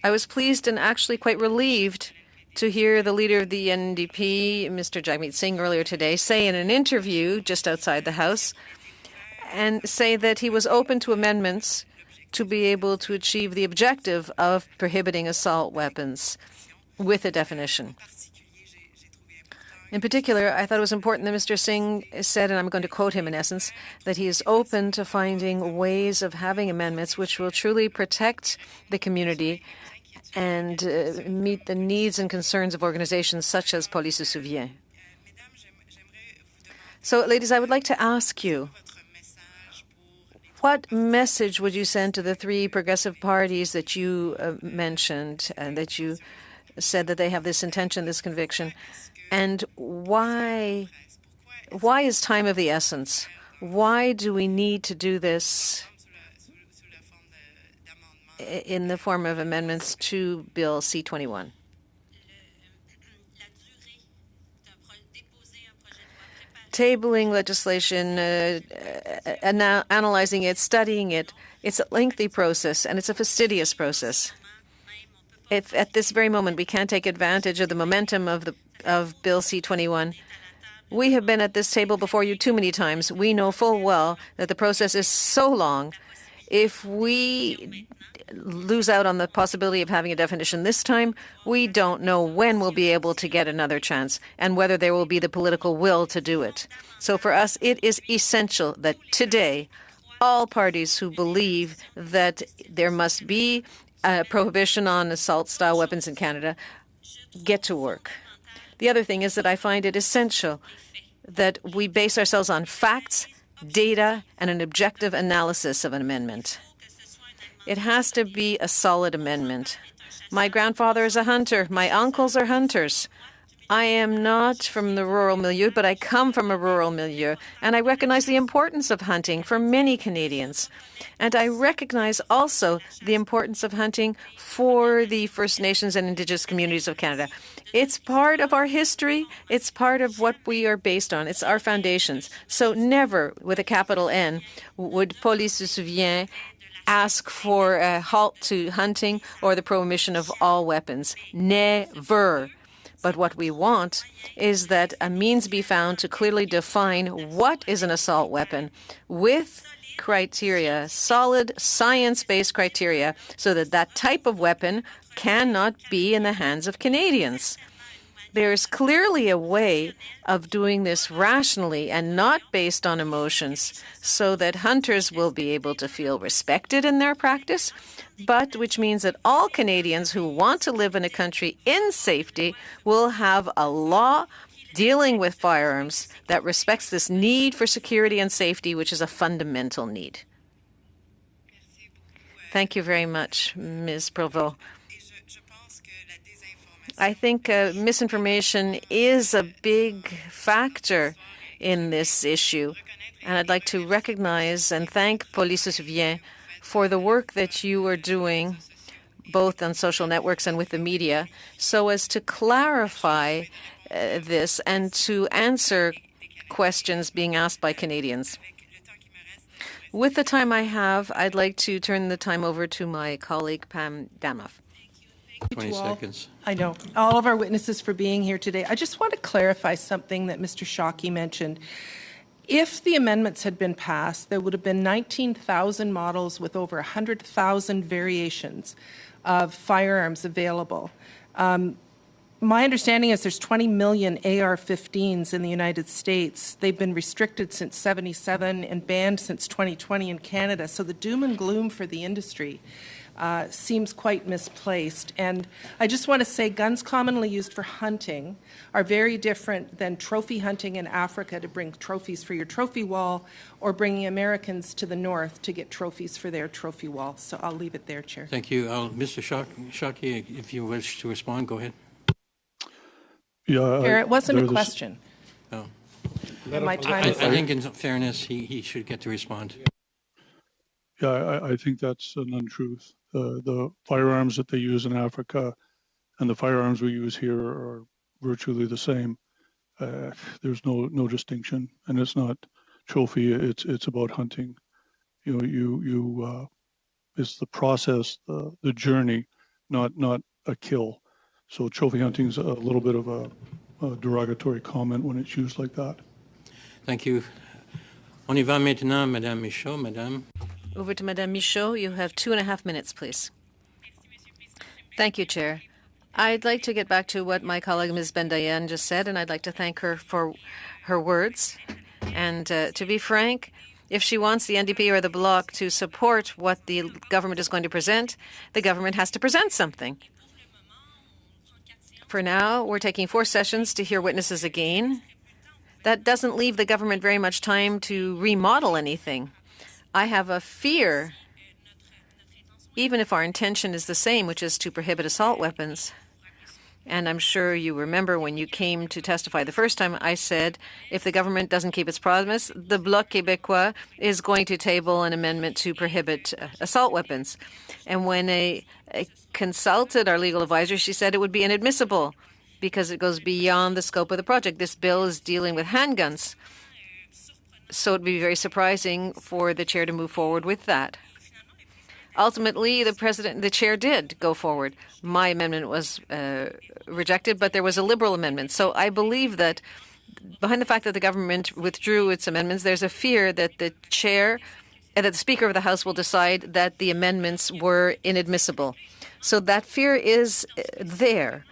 I was pleased and actually quite relieved to hear the leader of the NDP, Mr. Jagmeet Singh, earlier today say in an interview just outside the House, and say that he was open to amendments to be able to achieve the objective of prohibiting assault weapons with a definition. In particular, I thought it was important that Mr. Singh said, and I'm going to quote him in essence, that he is open to finding ways of having amendments which will truly protect the community and meet the needs and concerns of organizations such as PolySeSouvient. So, ladies, I would like to ask you, what message would you send to the three progressive parties that you mentioned and that you said that they have this intention, this conviction? And why is time of the essence? Why do we need to do this in the form of amendments to Bill C-21? Tabling legislation, analyzing it, studying it, it's a lengthy process and it's a fastidious process. If at this very moment we can't take advantage of the momentum of Bill C-21, we have been at this table before you too many times. We know full well that the process is so long. If we lose out on the possibility of having a definition this time, we don't know when we'll be able to get another chance and whether there will be the political will to do it. So for us, it is essential that today all parties who believe that there must be a prohibition on assault-style weapons in Canada get to work. The other thing is that I find it essential that we base ourselves on facts, data, and an objective analysis of an amendment. It has to be a solid amendment. My grandfather is a hunter. My uncles are hunters. I am not from the rural milieu, but I come from a rural milieu, and I recognize the importance of hunting for many Canadians. And I recognize also the importance of hunting for the First Nations and Indigenous communities of Canada. It's part of our history. It's part of what we are based on. It's our foundations. So never, with a capital N, would PolySeSouvient ask for a halt to hunting or the prohibition of all weapons. Never. But what we want is that a means be found to clearly define what is an assault weapon with criteria, solid science-based criteria, so that that type of weapon cannot be in the hands of Canadians. There's clearly a way of doing this rationally and not based on emotions, so that hunters will be able to feel respected in their practice, but which means that all Canadians who want to live in a country in safety will have a law dealing with firearms that respects this need for security and safety, which is a fundamental need. Thank you very much, Ms. Provost. I think misinformation is a big factor in this issue, and I'd like to recognize and thank PolySeSouvient for the work that you are doing, both on social networks and with the media, so as to clarify this and to answer questions being asked by Canadians. With the time I have, I'd like to turn the time over to my colleague, Pam Damoff. 20 seconds. I know. All of our witnesses for being here today. I just want to clarify something that Mr. Shockey mentioned. If the amendments had been passed, there would have been 19,000 models with over 100,000 variations of firearms available. My understanding is there's 20 million AR-15s in the United States. They've been restricted since '77 and banned since 2020 in Canada. So the doom and gloom for the industry seems quite misplaced. And I just want to say guns commonly used for hunting are very different than trophy hunting in Africa to bring trophies for your trophy wall, or bringing Americans to the north to get trophies for their trophy wall. So I'll leave it there, Chair. Thank you. Mr. Shockey, if you wish to respond, go ahead. Yeah, Chair, it wasn't a question. Oh. And my time I is up. think in fairness, he should get to respond. Yeah, I think that's an untruth. The firearms that they use in Africa and the firearms we use here are virtually the same. There's no distinction, and it's not trophy. It's about hunting. It's the process, the journey, not a kill. So trophy hunting is a little bit of a derogatory comment when it's used like that. Thank you. On y va maintenant, Madame Michaud. Madame. Over to Madame Michaud. You have 2.5 minutes, please. Thank you, Chair. I'd like to get back to what my colleague Ms. Benabdallah just said, and I'd like to thank her for her words. And to be frank, if she wants the NDP or the Bloc to support what the government is going to present, the government has to present something. For now, we're taking 4 sessions to hear witnesses again. That doesn't leave the government very much time to remodel anything. I have a fear, even if our intention is the same, which is to prohibit assault weapons. And I'm sure you remember when you came to testify the first time, I said, if the government doesn't keep its promise, the Bloc Québécois is going to table an amendment to prohibit assault weapons. And when I consulted our legal advisor, she said it would be inadmissible because it goes beyond the scope of the project. This bill is dealing with handguns. So it would be very surprising for the chair to move forward with that. Ultimately, the chair did go forward. My amendment was rejected, but there was a Liberal amendment. So I believe that behind the fact that the government withdrew its amendments, there's a fear that the Speaker of the House will decide that the amendments were inadmissible. So that fear is there.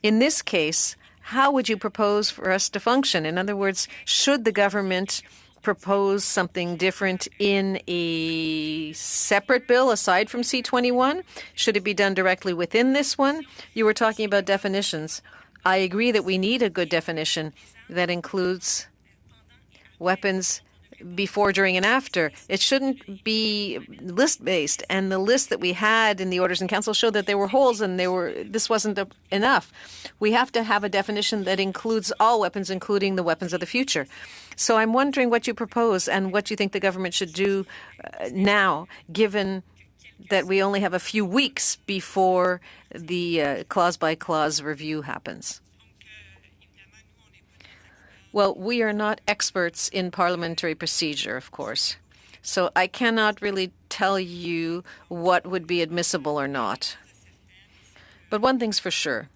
In this case, how would you propose for us to function? In other words, should the government propose something different in a separate bill aside from C-21? Should it be done directly within this one? You were talking about definitions. I agree that we need a good definition that includes weapons before, during, and after. It shouldn't be list-based. And the list that we had in the orders in council showed that there were holes and this wasn't enough. We have to have a definition that includes all weapons, including the weapons of the future. So I'm wondering what you propose and what you think the government should do now, given that we only have a few weeks before the clause-by-clause review happens. Well, we are not experts in parliamentary procedure, of course, so I cannot really tell you what would be admissible or not. But one thing's for sure.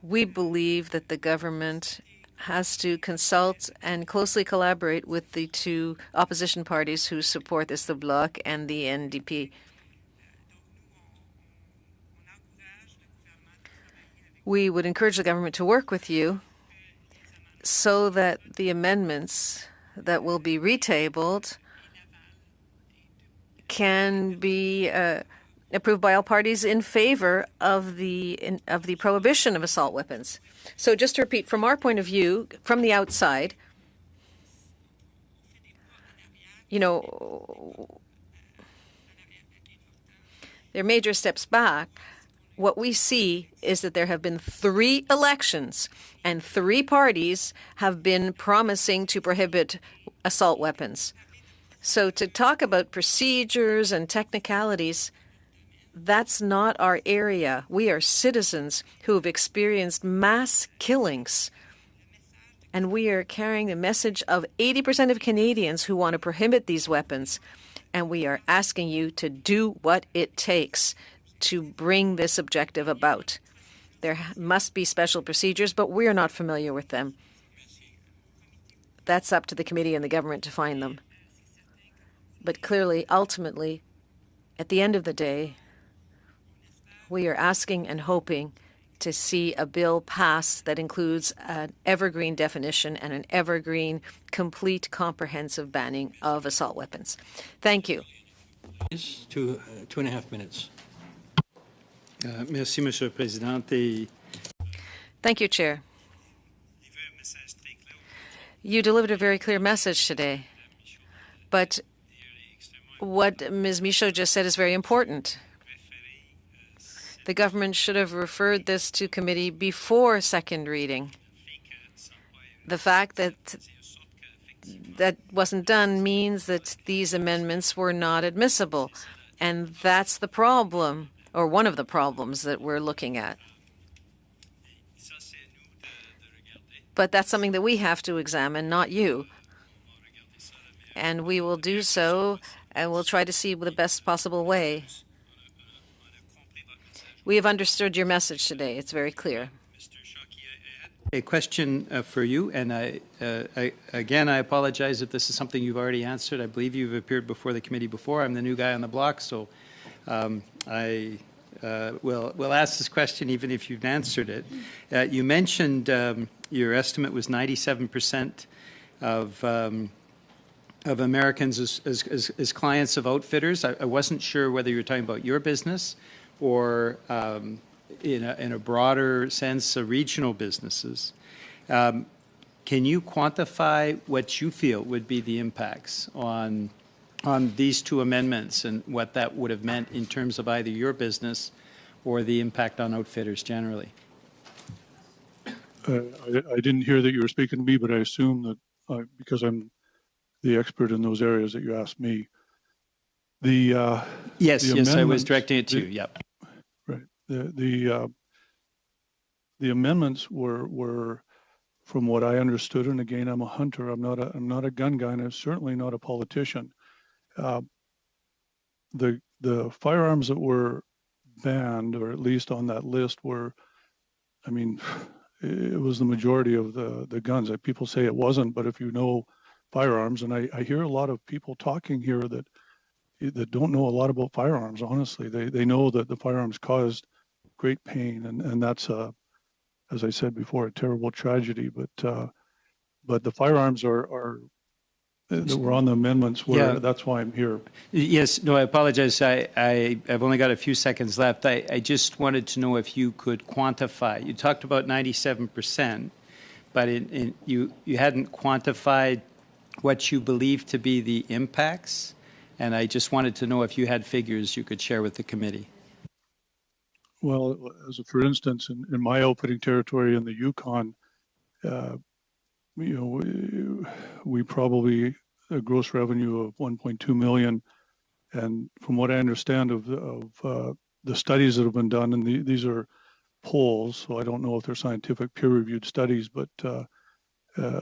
We believe that the government has to consult and closely collaborate with the two opposition parties who support this, the Bloc and the NDP. We would encourage the government to work with you so that the amendments that will be retabled can be approved by all parties in favor of the prohibition of assault weapons. So just to repeat, from our point of view, from the outside, you know, there are major steps back. What we see is that there have been 3 elections and 3 parties have been promising to prohibit assault weapons. So to talk about procedures and technicalities, that's not our area. We are citizens who have experienced mass killings, and we are carrying the message of 80% of Canadians who want to prohibit these weapons, and we are asking you to do what it takes to bring this objective about. There must be special procedures, but we are not familiar with them. That's up to the committee and the government to find them. But clearly, ultimately, at the end of the day, we are asking and hoping to see a bill pass that includes an evergreen definition and an evergreen, complete, comprehensive banning of assault weapons. Thank you. It's 2.5 minutes. Merci, Monsieur le Président. Thank you, Chair. You delivered a very clear message today, but what Ms. Michaud just said is very important. The government should have referred this to committee before second reading. The fact that that wasn't done means that these amendments were not admissible, and that's the problem, or one of the problems that we're looking at. But that's something that we have to examine, not you. And we will do so, and we'll try to see the best possible way. We have understood your message today. It's very clear. A question for you, and I apologize if this is something you've already answered. I believe you've appeared before the committee before. I'm the new guy on the block, so I will ask this question even if you've answered it. You mentioned your estimate was 97% of Americans as clients of outfitters. I wasn't sure whether you were talking about your business or in a broader sense, regional businesses. Can you quantify what you feel would be the impacts on these two amendments and what that would have meant in terms of either your business or the impact on outfitters generally? I didn't hear that you were speaking to me, but I assume that because I'm the expert in those areas that you asked me. Yes, I was directing it to you. Yep. Right. The amendments were, from what I understood, and again, I'm a hunter. I'm not a gun guy, and I'm certainly not a politician. The firearms that were banned, or at least on that list, were, I mean, it was the majority of the guns. People say it wasn't, but if you know firearms, and I hear a lot of people talking here that don't know a lot about firearms. Honestly, they know that the firearms caused great pain, and that's as I said before, a terrible tragedy. But the firearms are that were on the amendments. That's why I'm here. Yes. No, I apologize. I've only got a few seconds left. I just wanted to know if you could quantify. You talked about 97%, but you hadn't quantified what you believe to be the impacts, and I just wanted to know if you had figures you could share with the committee. Well, for instance, in my outfitting territory in the Yukon, we probably a gross revenue of 1.2 million, and from what I understand of the studies that have been done, and these are polls, so I don't know if they're scientific peer-reviewed studies, but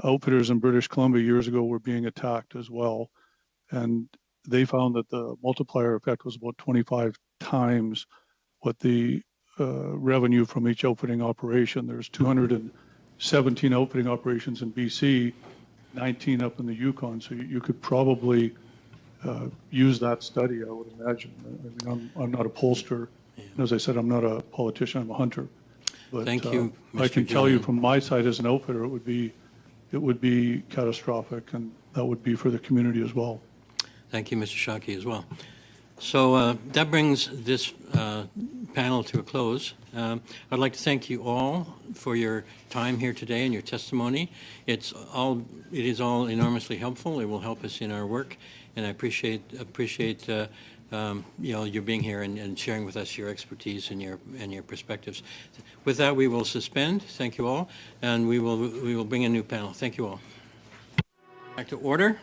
outfitters in British Columbia years ago were being attacked as well, and they found that the multiplier effect was about 25 times what the revenue from each outfitting operation. There's 217 outfitting operations in BC, 19 up in the Yukon, so you could probably use that study, I would imagine. I mean, I'm not a pollster. As I said, I'm not a politician, I'm a hunter. But, Thank you, Mr. I can tell you Julian. from my side as an outfitter, it would be catastrophic, and that would be for the community as well. Thank you, Mr. Shockey, as well. So that brings this panel to a close. I'd like to thank you all for your time here today and your testimony. It is all enormously helpful. It will help us in our work, and I appreciate you being here and sharing with us your expertise and your perspectives. With that, we will suspend. Thank you all, and we will bring a new panel. Thank you all. Back to order.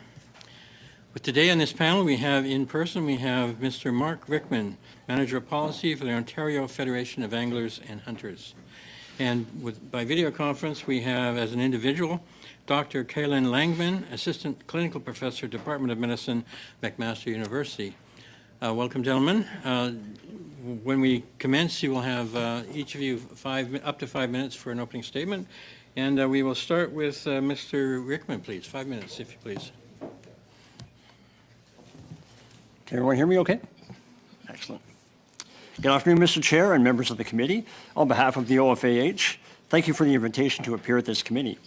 But today on this panel, we have in person, we have Mr. Mark Ryckman, Manager of Policy for the Ontario Federation of Anglers and Hunters. And by video conference, we have, as an individual, Dr. Caillin Langmann, Assistant Clinical Professor, Department of Medicine, McMaster University. Welcome, gentlemen. When we commence, you will have each of you up to 5 minutes for an opening statement. And we will start with Mr. Ryckman, please. 5 minutes, if you please. Can everyone hear me okay? Excellent. Good afternoon, Mr. Chair and members of the committee. On behalf of the OFAH, thank you for the invitation to appear at this committee.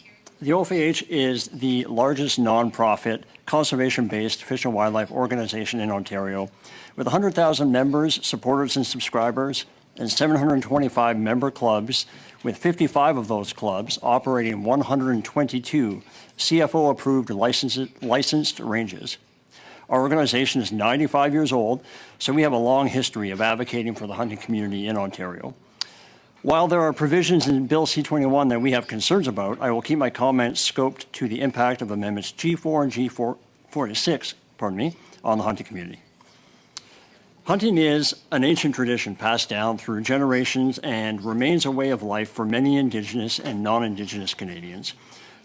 The OFAH is the largest nonprofit, conservation-based fish and wildlife organization in Ontario, with 100,000 members, supporters, and subscribers, and 725 member clubs, with 55 of those clubs operating 122 CFO-approved licensed ranges. Our organization is 95 years old, so we have a long history of advocating for the hunting community in Ontario. While there are provisions in Bill C-21 that we have concerns about, I will keep my comments scoped to the impact of Amendments G4 and G46, on the hunting community. Hunting is an ancient tradition passed down through generations and remains a way of life for many Indigenous and non-Indigenous Canadians.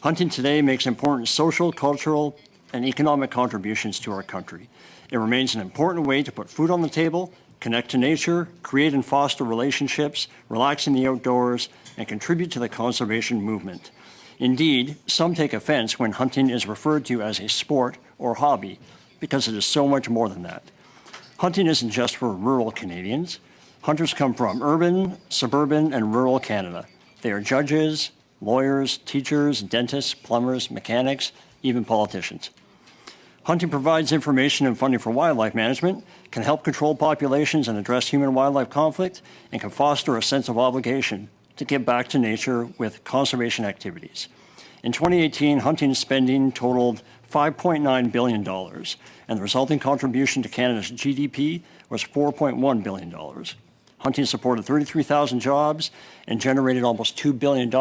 Hunting today makes important social, cultural, and economic contributions to our country. It remains an important way to put food on the table, connect to nature, create and foster relationships, relax in the outdoors, and contribute to the conservation movement. Indeed, some take offense when hunting is referred to as a sport or hobby, because it is so much more than that. Hunting isn't just for rural Canadians. Hunters come from urban, suburban, and rural Canada. They are judges, lawyers, teachers, dentists, plumbers, mechanics, even politicians. Hunting provides information and funding for wildlife management, can help control populations and address human-wildlife conflict, and can foster a sense of obligation to give back to nature with conservation activities. In 2018, hunting spending totaled $5.9 billion, and the resulting contribution to Canada's GDP was $4.1 billion. Hunting supported 33,000 jobs and generated almost $2 billion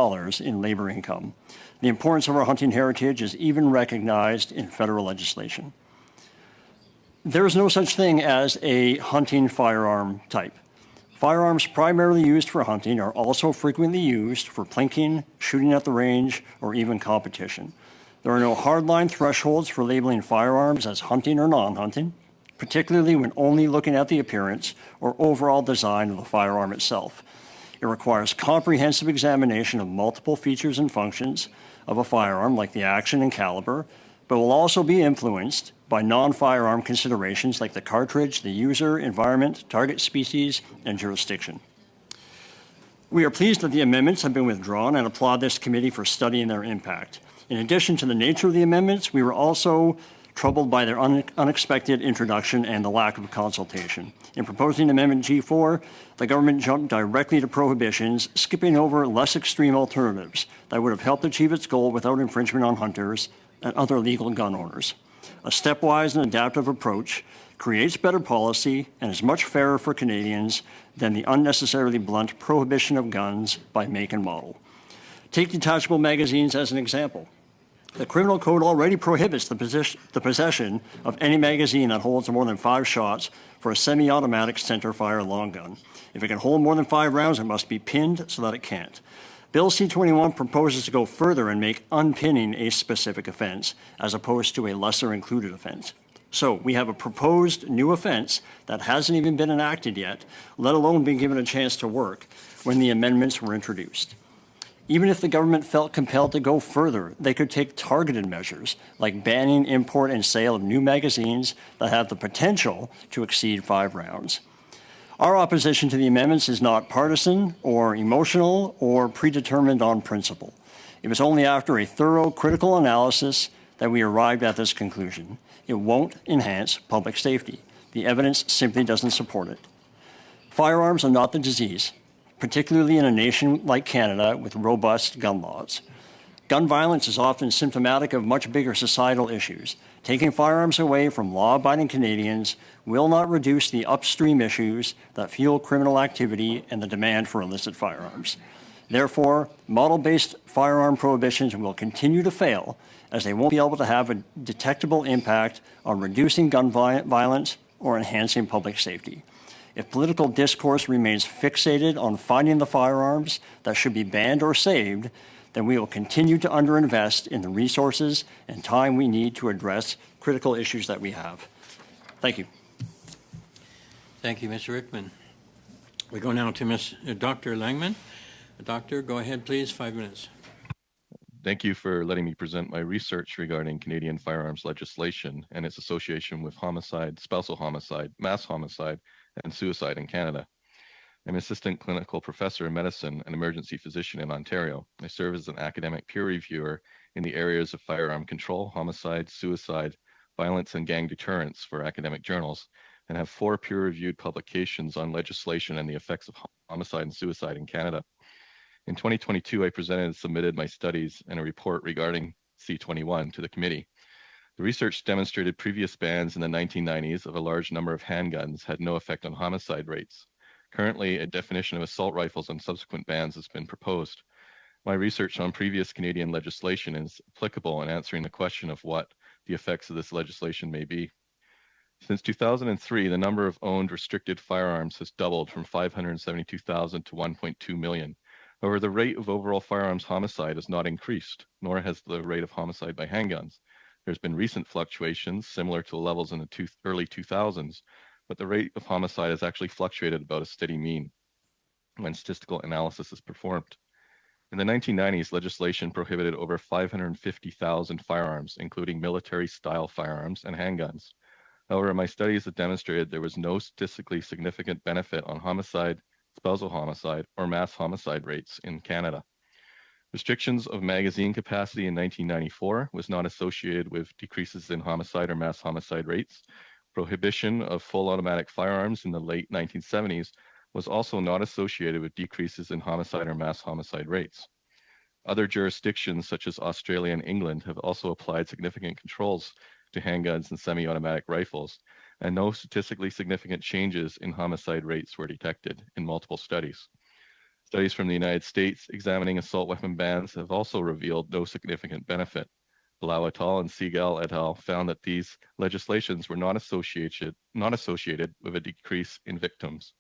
in labor income. The importance of our hunting heritage is even recognized in federal legislation. There is no such thing as a hunting firearm type. Firearms primarily used for hunting are also frequently used for plinking, shooting at the range, or even competition. There are no hardline thresholds for labeling firearms as hunting or non-hunting, particularly when only looking at the appearance or overall design of the firearm itself. It requires comprehensive examination of multiple features and functions of a firearm, like the action and caliber, but will also be influenced by non-firearm considerations like the cartridge, the user, environment, target species, and jurisdiction. We are pleased that the amendments have been withdrawn and applaud this committee for studying their impact. In addition to the nature of the amendments, we were also troubled by their unexpected introduction and the lack of consultation. In proposing Amendment G4, the government jumped directly to prohibitions, skipping over less extreme alternatives that would have helped achieve its goal without infringement on hunters and other legal gun owners. A stepwise and adaptive approach creates better policy and is much fairer for Canadians than the unnecessarily blunt prohibition of guns by make and model. Take detachable magazines as an example. The criminal code already prohibits the possession of any magazine that holds more than 5 shots for a semi-automatic center-fire long gun. If it can hold more than 5 rounds, it must be pinned so that it can't. Bill C-21 proposes to go further and make unpinning a specific offense, as opposed to a lesser included offense. So we have a proposed new offense that hasn't even been enacted yet, let alone been given a chance to work when the amendments were introduced. Even if the government felt compelled to go further, they could take targeted measures, like banning import and sale of new magazines that have the potential to exceed 5 rounds. Our opposition to the amendments is not partisan or emotional or predetermined on principle. It was only after a thorough critical analysis that we arrived at this conclusion. It won't enhance public safety. The evidence simply doesn't support it. Firearms are not the disease, particularly in a nation like Canada with robust gun laws. Gun violence is often symptomatic of much bigger societal issues. Taking firearms away from law-abiding Canadians will not reduce the upstream issues that fuel criminal activity and the demand for illicit firearms. Therefore, model-based firearm prohibitions will continue to fail, as they won't be able to have a detectable impact on reducing gun violence or enhancing public safety. If political discourse remains fixated on finding the firearms that should be banned or saved, then we will continue to underinvest in the resources and time we need to address critical issues that we have. Thank you. Thank you, Mr. Ryckman. We go now to Dr. Langmann. Doctor, go ahead, please, 5 minutes. Thank you for letting me present my research regarding Canadian firearms legislation and its association with homicide, spousal homicide, mass homicide, and suicide in Canada. I'm assistant clinical professor of medicine and emergency physician in Ontario. I serve as an academic peer reviewer in the areas of firearm control, homicide, suicide, violence, and gang deterrence for academic journals, and have 4 peer-reviewed publications on legislation and the effects of homicide and suicide in Canada. In 2022, I presented and submitted my studies and a report regarding C-21 to the committee. The research demonstrated previous bans in the 1990s of a large number of handguns had no effect on homicide rates. Currently, a definition of assault rifles and subsequent bans has been proposed. My research on previous Canadian legislation is applicable in answering the question of what the effects of this legislation may be. Since 2003, the number of owned restricted firearms has doubled from 572,000 to 1.2 million. However, the rate of overall firearms homicide has not increased, nor has the rate of homicide by handguns. There's been recent fluctuations similar to the levels in the early 2000s, but the rate of homicide has actually fluctuated about a steady mean when statistical analysis is performed. In the 1990s, legislation prohibited over 550,000 firearms, including military-style firearms and handguns. However, my studies have demonstrated there was no statistically significant benefit on homicide, spousal homicide, or mass homicide rates in Canada. Restrictions of magazine capacity in 1994 was not associated with decreases in homicide or mass homicide rates. Prohibition of full automatic firearms in the late 1970s was also not associated with decreases in homicide or mass homicide rates. Other jurisdictions, such as Australia and England, have also applied significant controls to handguns and semi-automatic rifles, and no statistically significant changes in homicide rates were detected in multiple studies. Studies from the United States examining assault weapon bans have also revealed no significant benefit. Blau et al. And Segal et al. Found that these legislations were not associated with a decrease in victims.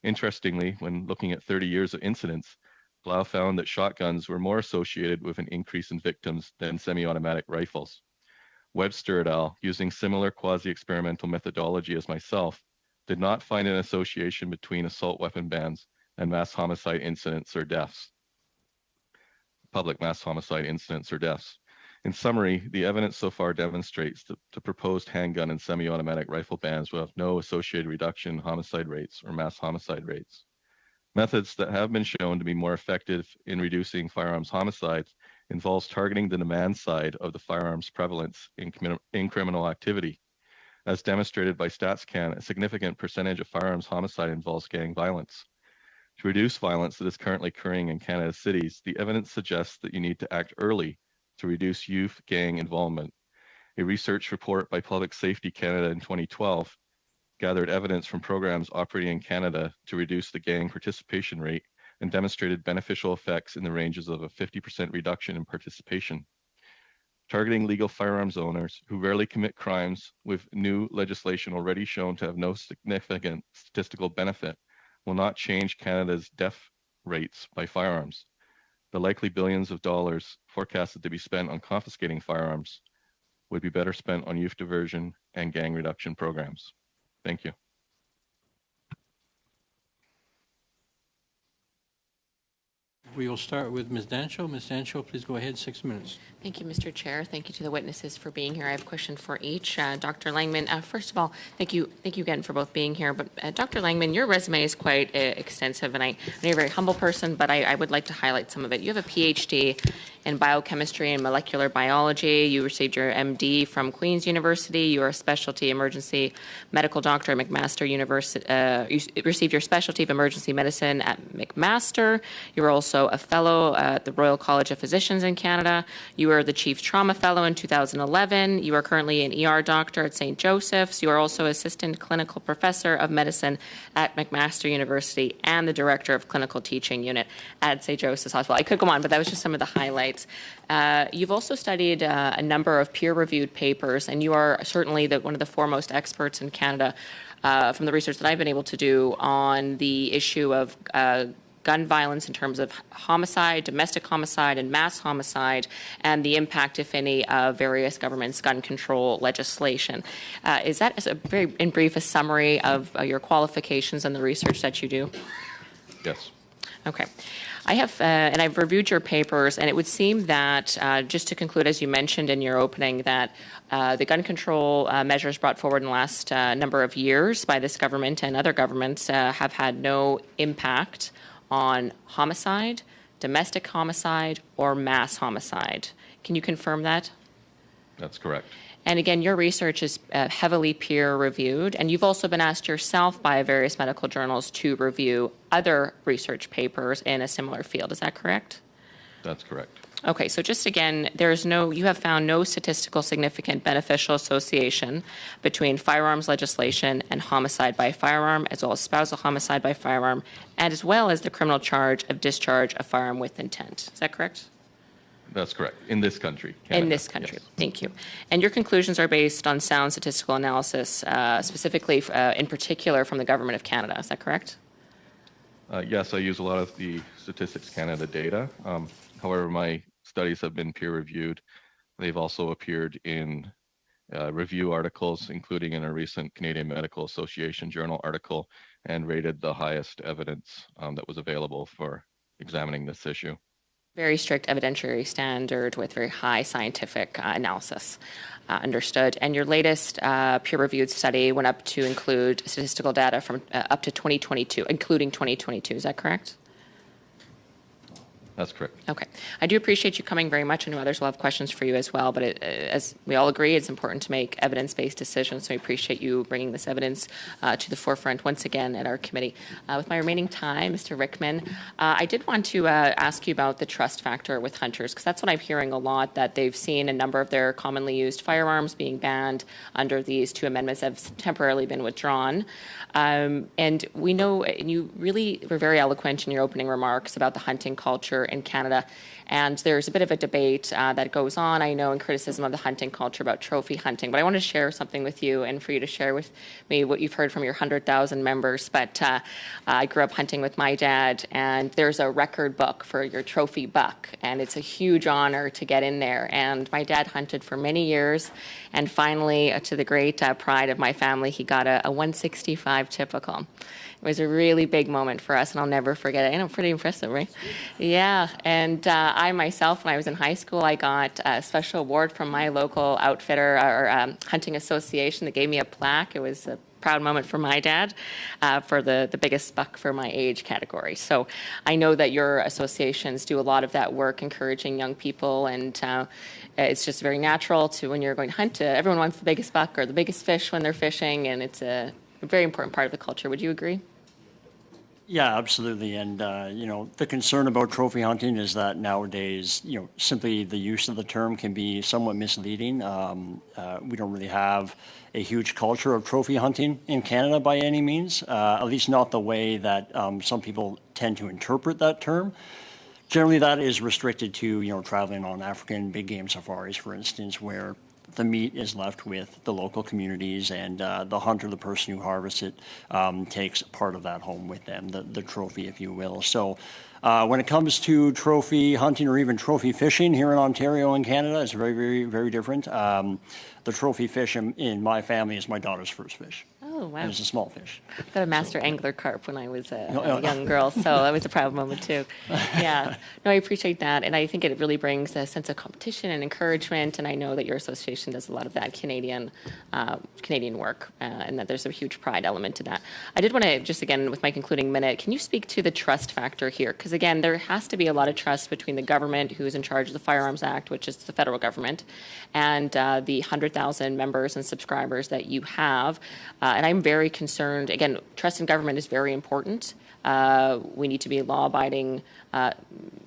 Interestingly, when looking at 30 years of incidents, Blau found that shotguns were more associated with an increase in victims than semi-automatic rifles. Webster et al., using similar quasi-experimental methodology as myself, did not find an association between assault weapon bans and mass homicide incidents or deaths. Public mass homicide incidents or deaths. In summary, the evidence so far demonstrates that the proposed handgun and semi-automatic rifle bans will have no associated reduction in homicide rates or mass homicide rates. Methods that have been shown to be more effective in reducing firearms homicides involves targeting the demand side of the firearms prevalence in criminal activity. As demonstrated by StatsCan, a significant percentage of firearms homicide involves gang violence. To reduce violence that is currently occurring in Canada's cities, the evidence suggests that you need to act early to reduce youth gang involvement. A research report by Public Safety Canada in 2012 gathered evidence from programs operating in Canada to reduce the gang participation rate and demonstrated beneficial effects in the ranges of a 50% reduction in participation. Targeting legal firearms owners who rarely commit crimes with new legislation already shown to have no significant statistical benefit will not change Canada's death rates by firearms. The likely billions of dollars forecasted to be spent on confiscating firearms would be better spent on youth diversion and gang reduction programs. Thank you. We will start with Ms. Dancho. Ms. Dancho, please go ahead, 6 minutes. Thank you, Mr. Chair. Thank you to the witnesses for being here. I have a question for each. Dr. Langmann, first of all, thank you again for both being here. But Dr. Langmann, your resume is quite extensive, and I know you're a very humble person, but I would like to highlight some of it. You have a PhD in biochemistry and molecular biology. You received your MD from Queen's University. You are a specialty emergency medical doctor at McMaster University. You received your specialty of emergency medicine at McMaster. You were also a fellow at the Royal College of Physicians in Canada. You were the chief trauma fellow in 2011. You are currently an ER doctor at St. Joseph's. You are also assistant clinical professor of medicine at McMaster University and the director of clinical teaching unit at St. Joseph's Hospital. I could go on, but that was just some of the highlights. You've also studied a number of peer-reviewed papers, and you are certainly one of the foremost experts in Canada from the research that I've been able to do on the issue of gun violence in terms of homicide, domestic homicide, and mass homicide, and the impact, if any, of various governments' gun control legislation. Is that very in brief a summary of your qualifications and the research that you do? Yes. Okay. I have, and I've reviewed your papers, and it would seem that, just to conclude, as you mentioned in your opening, that the gun control measures brought forward in the last number of years by this government and other governments have had no impact on homicide, domestic homicide, or mass homicide. Can you confirm that? That's correct. And again, your research is heavily peer-reviewed, and you've also been asked yourself by various medical journals to review other research papers in a similar field. Is that correct? That's correct. Okay, so just again, you have found no statistical significant beneficial association between firearms legislation and homicide by firearm, as well as spousal homicide by firearm, and as well as the criminal charge of discharge of firearm with intent. Is that correct? That's correct. In this country, Canada. In this country. Yes. Thank you. And your conclusions are based on sound statistical analysis, specifically, in particular, from the Government of Canada. Is that correct? Yes, I use a lot of the Statistics Canada data. However, my studies have been peer-reviewed. They've also appeared in review articles, including in a recent Canadian Medical Association journal article, and rated the highest evidence that was available for examining this issue. Very strict evidentiary standard with very high scientific analysis. Understood. And your latest peer-reviewed study went up to include statistical data from up to 2022, including 2022. Is that correct? That's correct. Okay. I do appreciate you coming very much. I know others will have questions for you as well, but as we all agree, it's important to make evidence-based decisions, so I appreciate you bringing this evidence to the forefront once again at our committee. With my remaining time, Mr. Ryckman, I did want to ask you about the trust factor with hunters, because that's what I'm hearing a lot, that they've seen a number of their commonly used firearms being banned under these two amendments that have temporarily been withdrawn. And we know, and you really were very eloquent in your opening remarks about the hunting culture in Canada. And there's a bit of a debate that goes on, I know, in criticism of the hunting culture about trophy hunting. But I want to share something with you and for you to share with me what you've heard from your 100,000 members. But I grew up hunting with my dad, and there's a record book for your trophy buck. And it's a huge honor to get in there. And my dad hunted for many years. And finally, to the great pride of my family, he got a 165 typical. It was a really big moment for us, and I'll never forget it. And pretty impressive, right? Yeah. And I myself, when I was in high school, I got a special award from my local outfitter or hunting association that gave me a plaque. It was a proud moment for my dad for the biggest buck for my age category. So I know that your associations do a lot of that work, encouraging young people, and it's just very natural to, when you're going to hunt, everyone wants the biggest buck or the biggest fish when they're fishing, and it's a very important part of the culture. Would you agree? Yeah, absolutely. And, the concern about trophy hunting is that nowadays, simply the use of the term can be somewhat misleading. We don't really have a huge culture of trophy hunting in Canada by any means, at least not the way that some people tend to interpret that term. Generally, that is restricted to, traveling on African big game safaris, for instance, where the meat is left with the local communities, and the hunter, the person who harvests it, takes part of that home with them, the trophy, if you will. So when it comes to trophy hunting or even trophy fishing here in Ontario and Canada, it's very, very, very different. The trophy fish in my family is my daughter's first fish. Oh, wow. And it's a small fish. I got a master angler carp when I was a young girl, so that was a proud moment too. Yeah, no, I appreciate that, and I think it really brings a sense of competition and encouragement, and I know that your association does a lot of that Canadian work, and that there's a huge pride element to that. I did want to, just again, with my concluding minute, can you speak to the trust factor here? Because again, there has to be a lot of trust between the government, who is in charge of the Firearms Act, which is the federal government, and the 100,000 members and subscribers that you have. And I'm very concerned, again, trust in government is very important. We need to be law-abiding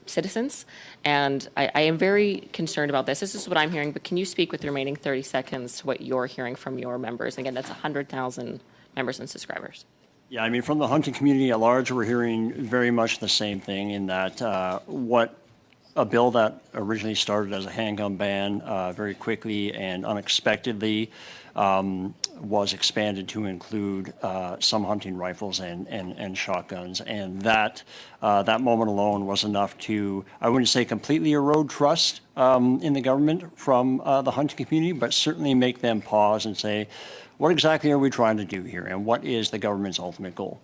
citizens, and I am very concerned about this. This is what I'm hearing, but can you speak with the remaining 30 seconds to what you're hearing from your members? Again, that's 100,000 members and subscribers. Yeah, I mean, from the hunting community at large, we're hearing very much the same thing, in that what a bill that originally started as a handgun ban very quickly and unexpectedly was expanded to include some hunting rifles and shotguns. And that moment alone was enough to, I wouldn't say completely erode trust in the government from the hunting community, but certainly make them pause and say, what exactly are we trying to do here, and what is the government's ultimate goal?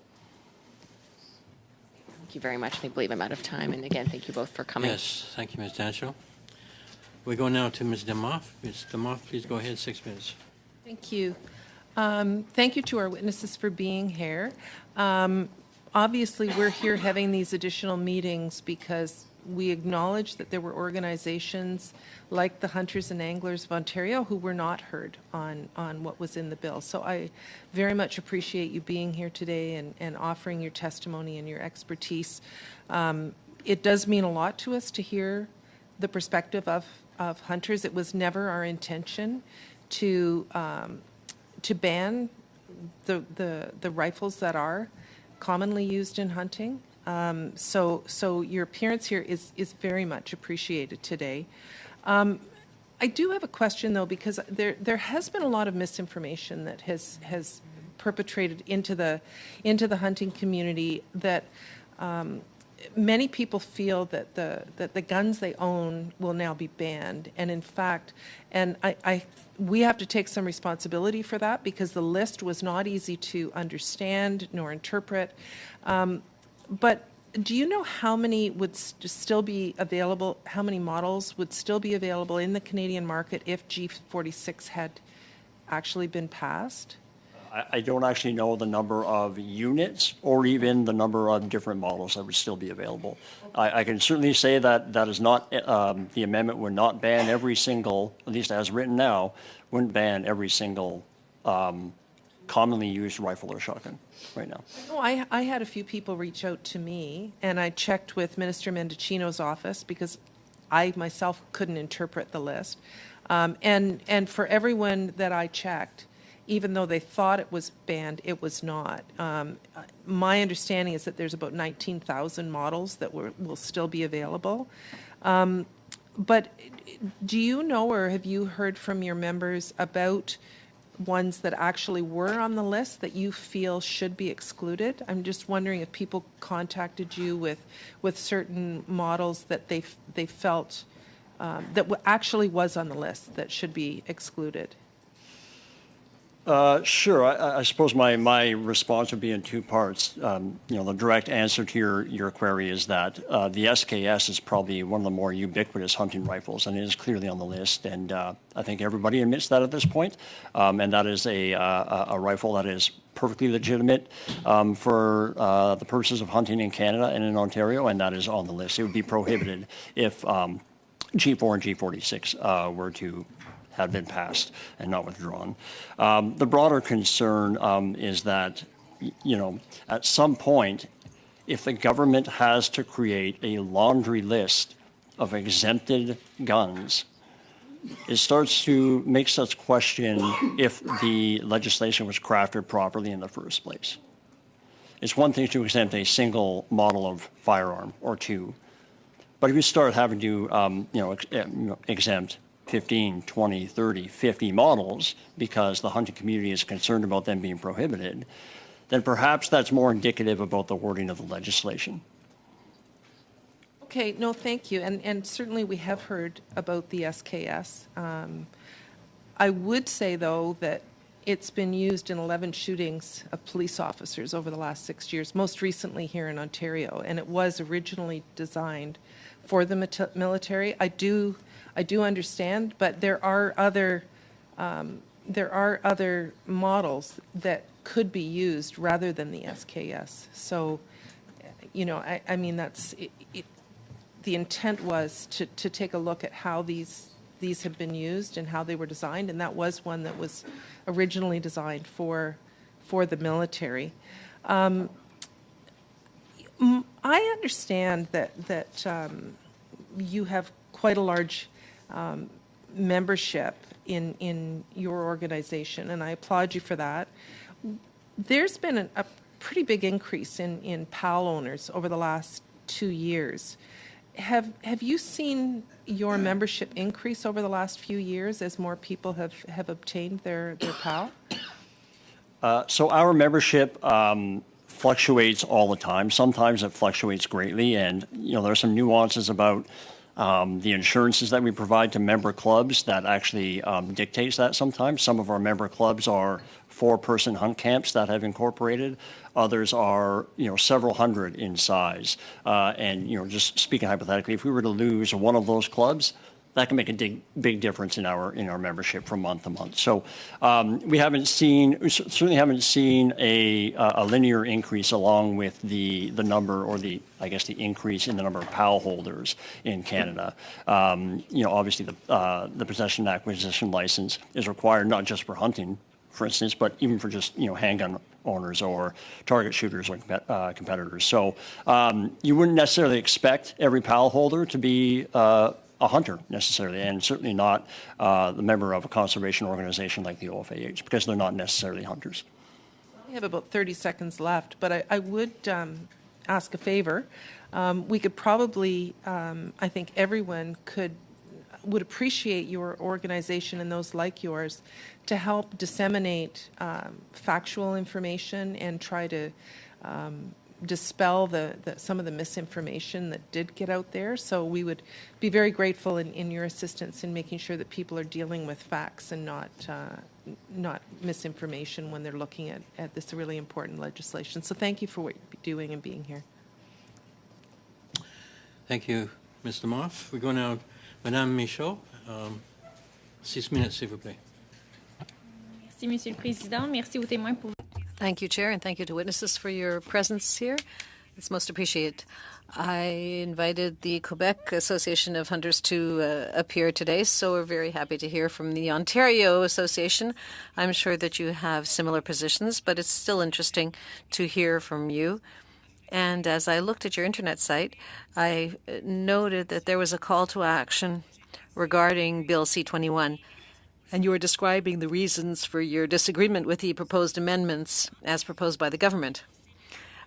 Thank you very much. I believe I'm out of time. And again, thank you both for coming. Yes, thank you, Ms. Dancho. We go now to Ms. Demoff. Ms. Demoff, please go ahead, 6 minutes. Thank you. Thank you to our witnesses for being here. Obviously, we're here having these additional meetings because we acknowledge that there were organizations like the Hunters and Anglers of Ontario who were not heard on what was in the bill. So I very much appreciate you being here today and offering your testimony and your expertise. It does mean a lot to us to hear the perspective of hunters. It was never our intention to ban the rifles that are commonly used in hunting. So your appearance here is very much appreciated today. I do have a question, though, because there has been a lot of misinformation that has perpetrated into the hunting community, that many people feel that the guns they own will now be banned, and in fact, we have to take some responsibility for that, because the list was not easy to understand nor interpret. But do you know how many would still be available, how many models would still be available in the Canadian market if G46 had actually been passed? I don't actually know the number of units or even the number of different models that would still be available. I can certainly say that is not, the amendment would not ban every single, at least as written now, wouldn't ban every single commonly used rifle or shotgun right now. Oh, I had a few people reach out to me, and I checked with Minister Mendicino's office because I myself couldn't interpret the list. And for everyone that I checked, even though they thought it was banned, it was not. My understanding is that there's about 19,000 models that will still be available. But do you know, or have you heard from your members about ones that actually were on the list that you feel should be excluded? I'm just wondering if people contacted you with certain models that they felt that actually was on the list that should be excluded. Sure. I suppose my response would be in two parts. The direct answer to your query is that the SKS is probably one of the more ubiquitous hunting rifles, and it is clearly on the list. And I think everybody admits that at this point. And that is a rifle that is perfectly legitimate for the purposes of hunting in Canada and in Ontario, and that is on the list. It would be prohibited if G4 and G46 were to had been passed and not withdrawn. The broader concern is that, at some point, if the government has to create a laundry list of exempted guns, it starts to make us question if the legislation was crafted properly in the first place. It's one thing to exempt a single model of firearm or two, but if you start having to, exempt 15, 20, 30, 50 models because the hunting community is concerned about them being prohibited, then perhaps that's more indicative about the wording of the legislation. Okay, no, thank you. And certainly we have heard about the SKS. I would say, though, that it's been used in 11 shootings of police officers over the last 6 years, most recently here in Ontario, and it was originally designed for the military. I do understand, but there are other models that could be used rather than the SKS. So, I mean, that's it, the intent was to take a look at how these have been used and how they were designed, and that was one that was originally designed for the military. I understand that you have quite a large membership in your organization, and I applaud you for that. There's been a pretty big increase in PAL owners over the last 2 years. Have you seen your membership increase over the last few years as more people have obtained their PAL? So our membership fluctuates all the time. Sometimes it fluctuates greatly, and there are some nuances about the insurances that we provide to member clubs that actually dictates that sometimes. Some of our member clubs are 4-person hunt camps that have incorporated. Others are, several hundred in size. And, just speaking hypothetically, if we were to lose one of those clubs, that can make a big difference in our membership from month to month. So we certainly haven't seen a linear increase along with the number or the increase in the number of PAL holders in Canada. Obviously the possession and acquisition license is required not just for hunting, for instance, but even for just handgun owners or target shooters or competitors. So you wouldn't necessarily expect every PAL holder to be a hunter necessarily, and certainly not the member of a conservation organization like the OFAH, because they're not necessarily hunters. We have about 30 seconds left, but I would ask a favor. We could probably, I think everyone would appreciate your organization and those like yours to help disseminate factual information and try to dispel some of the misinformation that did get out there. So we would be very grateful in your assistance in making sure that people are dealing with facts and not misinformation when they're looking at this really important legislation. So thank you for what you're doing and being here. Thank you, Mr. Moff. We go now, Madame Michaud. 6 minutes, s'il vous plaît. Merci, Monsieur le Président. Merci aux témoins pour... Thank you, Chair, and thank you to witnesses for your presence here. It's most appreciated. I invited the Quebec Association of Hunters to appear today, so we're very happy to hear from the Ontario Association. I'm sure that you have similar positions, but it's still interesting to hear from you. And as I looked at your internet site, I noted that there was a call to action regarding Bill C-21. And you were describing the reasons for your disagreement with the proposed amendments as proposed by the government.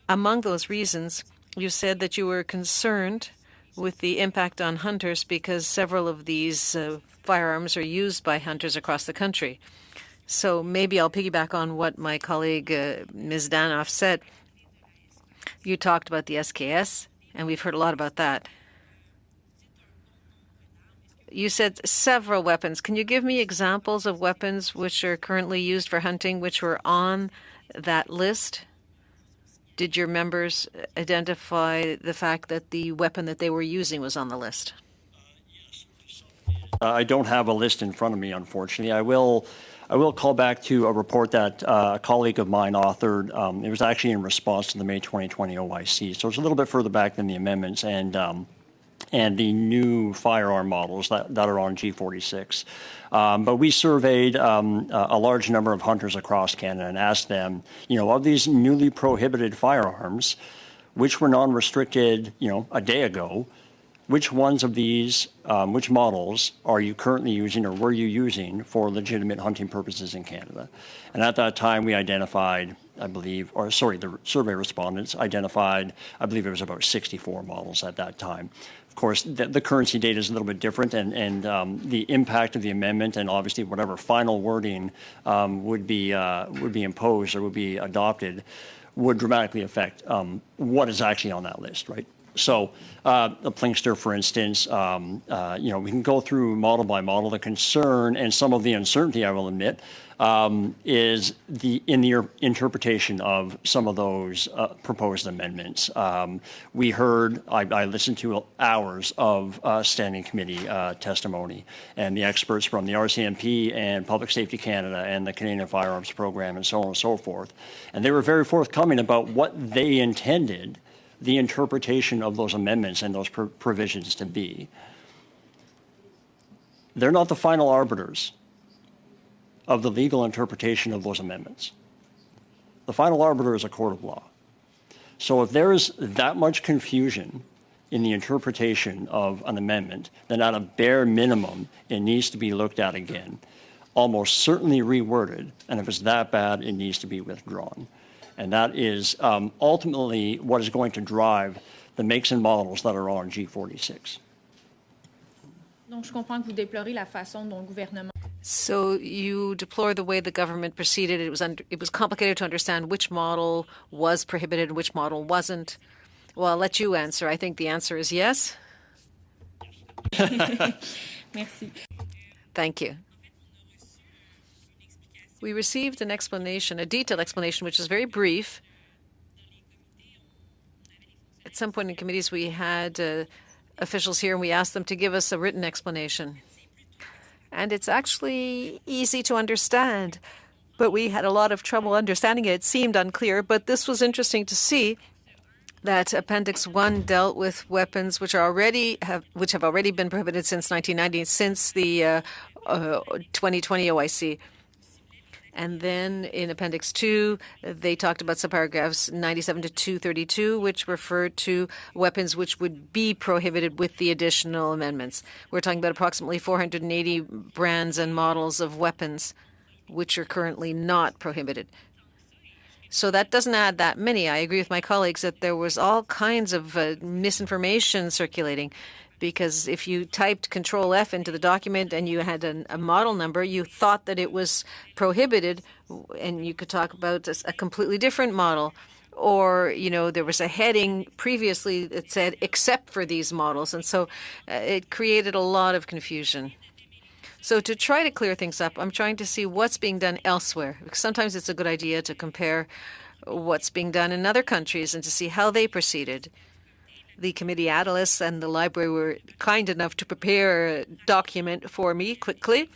Among those reasons, you said that you were concerned with the impact on hunters because several of these firearms are used by hunters across the country. So maybe I'll piggyback on what my colleague Ms. Danoff said. You talked about the SKS, and we've heard a lot about that. You said several weapons. Can you give me examples of weapons which are currently used for hunting which were on that list? Did your members identify the fact that the weapon that they were using was on the list? I don't have a list in front of me, unfortunately. I will call back to a report that a colleague of mine authored. It was actually in response to the May 2020 OIC, so it's a little bit further back than the amendments and the new firearm models that are on G46. But we surveyed a large number of hunters across Canada and asked them, of these newly prohibited firearms, which were non-restricted, a day ago, which ones of these, which models are you currently using or were you using for legitimate hunting purposes in Canada? And at that time, we identified, the survey respondents identified, I believe it was about 64 models at that time. Of course, the currency data is a little bit different, and the impact of the amendment and obviously whatever final wording would be imposed or would be adopted would dramatically affect what is actually on that list, right? So the Plinkster, for instance, we can go through model by model. The concern and some of the uncertainty, I will admit, is in the interpretation of some of those proposed amendments. We heard, I listened to hours of standing committee testimony and the experts from the RCMP and Public Safety Canada and the Canadian Firearms Program and so on and so forth. And they were very forthcoming about what they intended the interpretation of those amendments and those provisions to be. They're not the final arbiters of the legal interpretation of those amendments. The final arbiter is a court of law. So if there is that much confusion in the interpretation of an amendment, then at a bare minimum, it needs to be looked at again, almost certainly reworded, and if it's that bad, it needs to be withdrawn. And that is ultimately what is going to drive the makes and models that are on G46. Donc, je comprends que vous déplorez la façon dont le gouvernement. So you deplore the way the government proceeded. It was complicated to understand which model was prohibited and which model wasn't. Well, I'll let you answer. I think the answer is yes. Merci. Thank you. We received an explanation, a detailed explanation, which is very brief. At some point in committees, we had officials here, and we asked them to give us a written explanation. And it's actually easy to understand, but we had a lot of trouble understanding it. It seemed unclear, but this was interesting to see that Appendix 1 dealt with weapons which have already been prohibited since 1990, since the 2020 OIC. And then in Appendix 2, they talked about subparagraphs 97 to 232, which referred to weapons which would be prohibited with the additional amendments. We're talking about approximately 480 brands and models of weapons which are currently not prohibited. So that doesn't add that many. I agree with my colleagues that there was all kinds of misinformation circulating, because if you typed Control F into the document and you had a model number, you thought that it was prohibited, and you could talk about a completely different model. Or, there was a heading previously that said, except for these models. And so it created a lot of confusion. So to try to clear things up, I'm trying to see what's being done elsewhere. Because sometimes it's a good idea to compare what's being done in other countries and to see how they proceeded. The committee analysts and the library were kind enough to prepare a document for me quickly.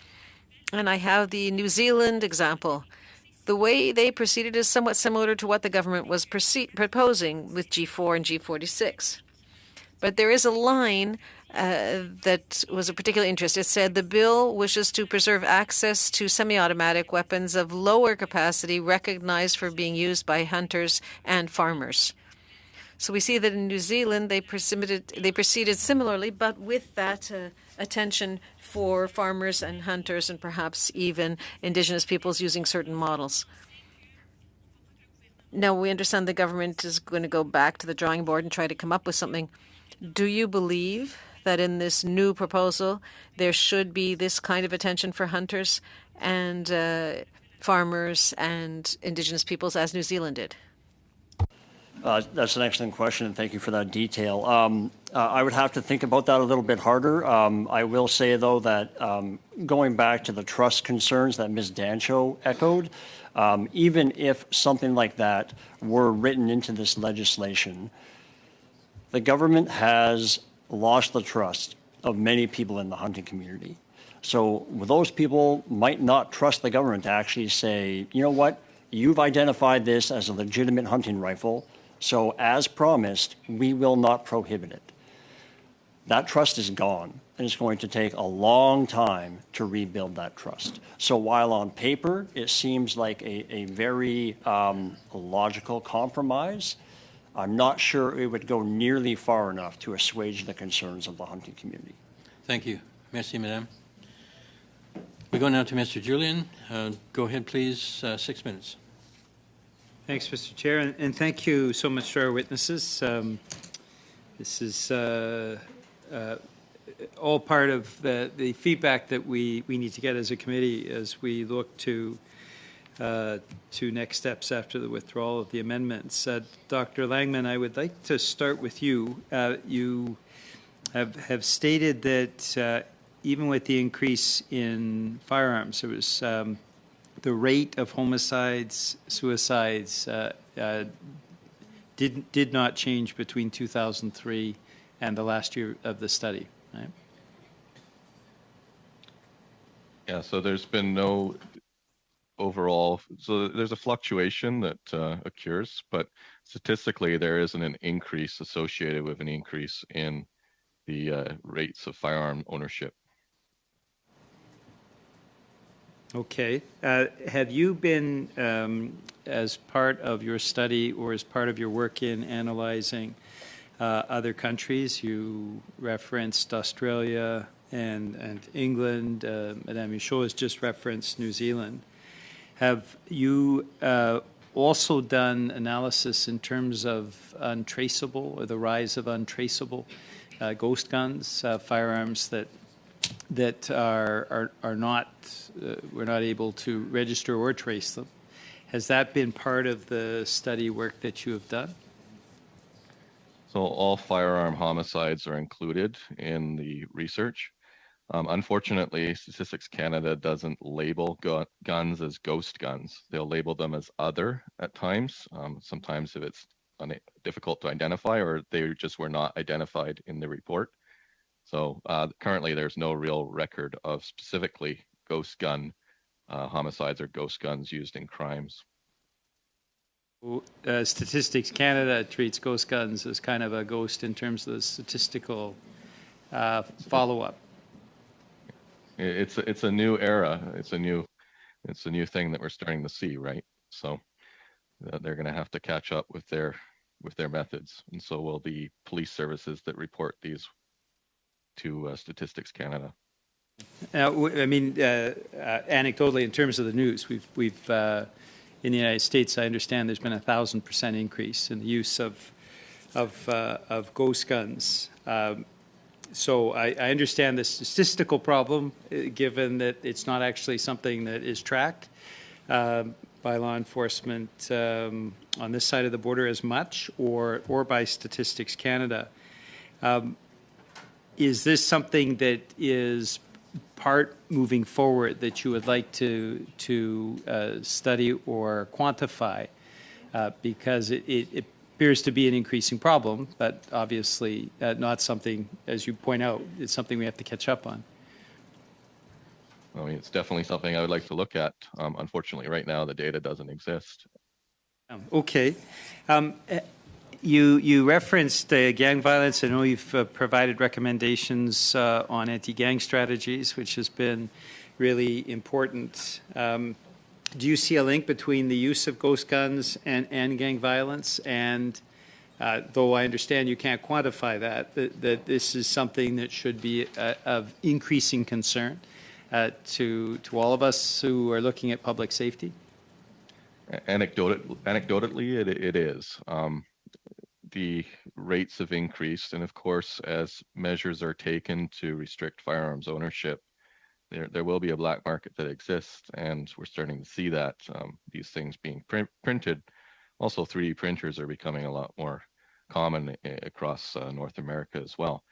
And I have the New Zealand example. The way they proceeded is somewhat similar to what the government was proposing with G4 and G46. But there is a line that was of particular interest. It said the bill wishes to preserve access to semi-automatic weapons of lower capacity recognized for being used by hunters and farmers. So we see that in New Zealand they proceeded similarly, but with that attention for farmers and hunters and perhaps even Indigenous peoples using certain models. Now, we understand the government is going to go back to the drawing board and try to come up with something. Do you believe that in this new proposal there should be this kind of attention for hunters and farmers and Indigenous peoples as New Zealand did? That's an excellent question, and thank you for that detail. I would have to think about that a little bit harder. I will say, though, that going back to the trust concerns that Ms. Dancho echoed, even if something like that were written into this legislation, the government has lost the trust of many people in the hunting community. So those people might not trust the government to actually say, you know what, you've identified this as a legitimate hunting rifle, so as promised, we will not prohibit it. That trust is gone, and it's going to take a long time to rebuild that trust. So while on paper it seems like a very logical compromise, I'm not sure it would go nearly far enough to assuage the concerns of the hunting community. Thank you. Merci, Madame. We go now to Mr. Julian. Go ahead, please. 6 minutes. Thanks, Mr. Chair, and thank you so much to our witnesses. This is all part of the feedback that we need to get as a committee as we look to next steps after the withdrawal of the amendments. Dr. Langmann, I would like to start with you. You have stated that even with the increase in firearms, there was the rate of homicides, suicides did not change between 2003 and the last year of the study, right? Yeah, so there's been no overall, so there's a fluctuation that occurs, but statistically there isn't an increase associated with an increase in the rates of firearm ownership. Okay. Have you been, as part of your study or as part of your work in analyzing other countries, you referenced Australia and England, Madame Michaud has just referenced New Zealand. Have you also done analysis in terms of untraceable or the rise of untraceable ghost guns, firearms that are not, we're not able to register or trace them? Has that been part of the study work that you have done? So all firearm homicides are included in the research. Unfortunately, Statistics Canada doesn't label guns as ghost guns. They'll label them as other at times, sometimes if it's difficult to identify or they just were not identified in the report. So currently there's no real record of specifically ghost gun homicides or ghost guns used in crimes. Statistics Canada treats ghost guns as kind of a ghost in terms of the statistical follow-up. It's a new era. It's a new thing that we're starting to see, right? So they're going to have to catch up with their methods, and so will the police services that report these to Statistics Canada. I mean, anecdotally, in terms of the news, we've in the United States, I understand there's been a 1,000% increase in the use of ghost guns. So I understand the statistical problem, given that it's not actually something that is tracked by law enforcement on this side of the border as much, or by Statistics Canada. Is this something that is part moving forward that you would like to study or quantify? Because it appears to be an increasing problem, but obviously not something, as you point out, it's something we have to catch up on. I mean, it's definitely something I would like to look at. Unfortunately, right now, the data doesn't exist. Okay. You referenced gang violence. I know you've provided recommendations on anti-gang strategies, which has been really important. Do you see a link between the use of ghost guns and gang violence? And though I understand you can't quantify that this is something that should be of increasing concern to all of us who are looking at public safety? Anecdotally, it is. The rates have increased, and of course, as measures are taken to restrict firearms ownership, there will be a black market that exists, and we're starting to see that these things being printed Also, 3D printers are becoming a lot more common across North America as well.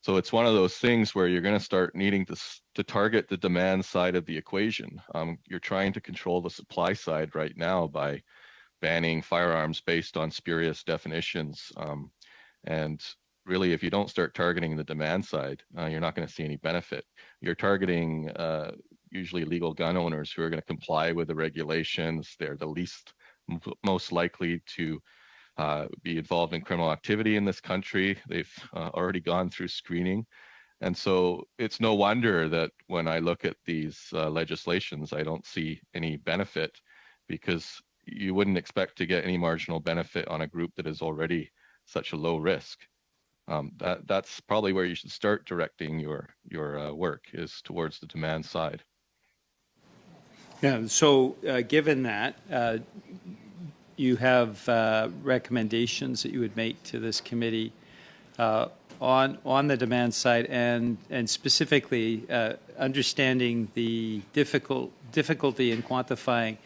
So it's one of those things where you're going to start needing to target the demand side of the equation. You're trying to control the supply side right now by banning firearms based on spurious definitions. And really, if you don't start targeting the demand side, you're not going to see any benefit. You're targeting usually legal gun owners who are going to comply with the regulations. They're the least most likely to be involved in criminal activity in this country. They've already gone through screening. And so it's no wonder that when I look at these legislations, I don't see any benefit, because you wouldn't expect to get any marginal benefit on a group that is already such a low risk. That's probably where you should start directing your work, is towards the demand side. Yeah, so given that, you have recommendations that you would make to this committee on the demand side, and specifically understanding the difficulty in quantifying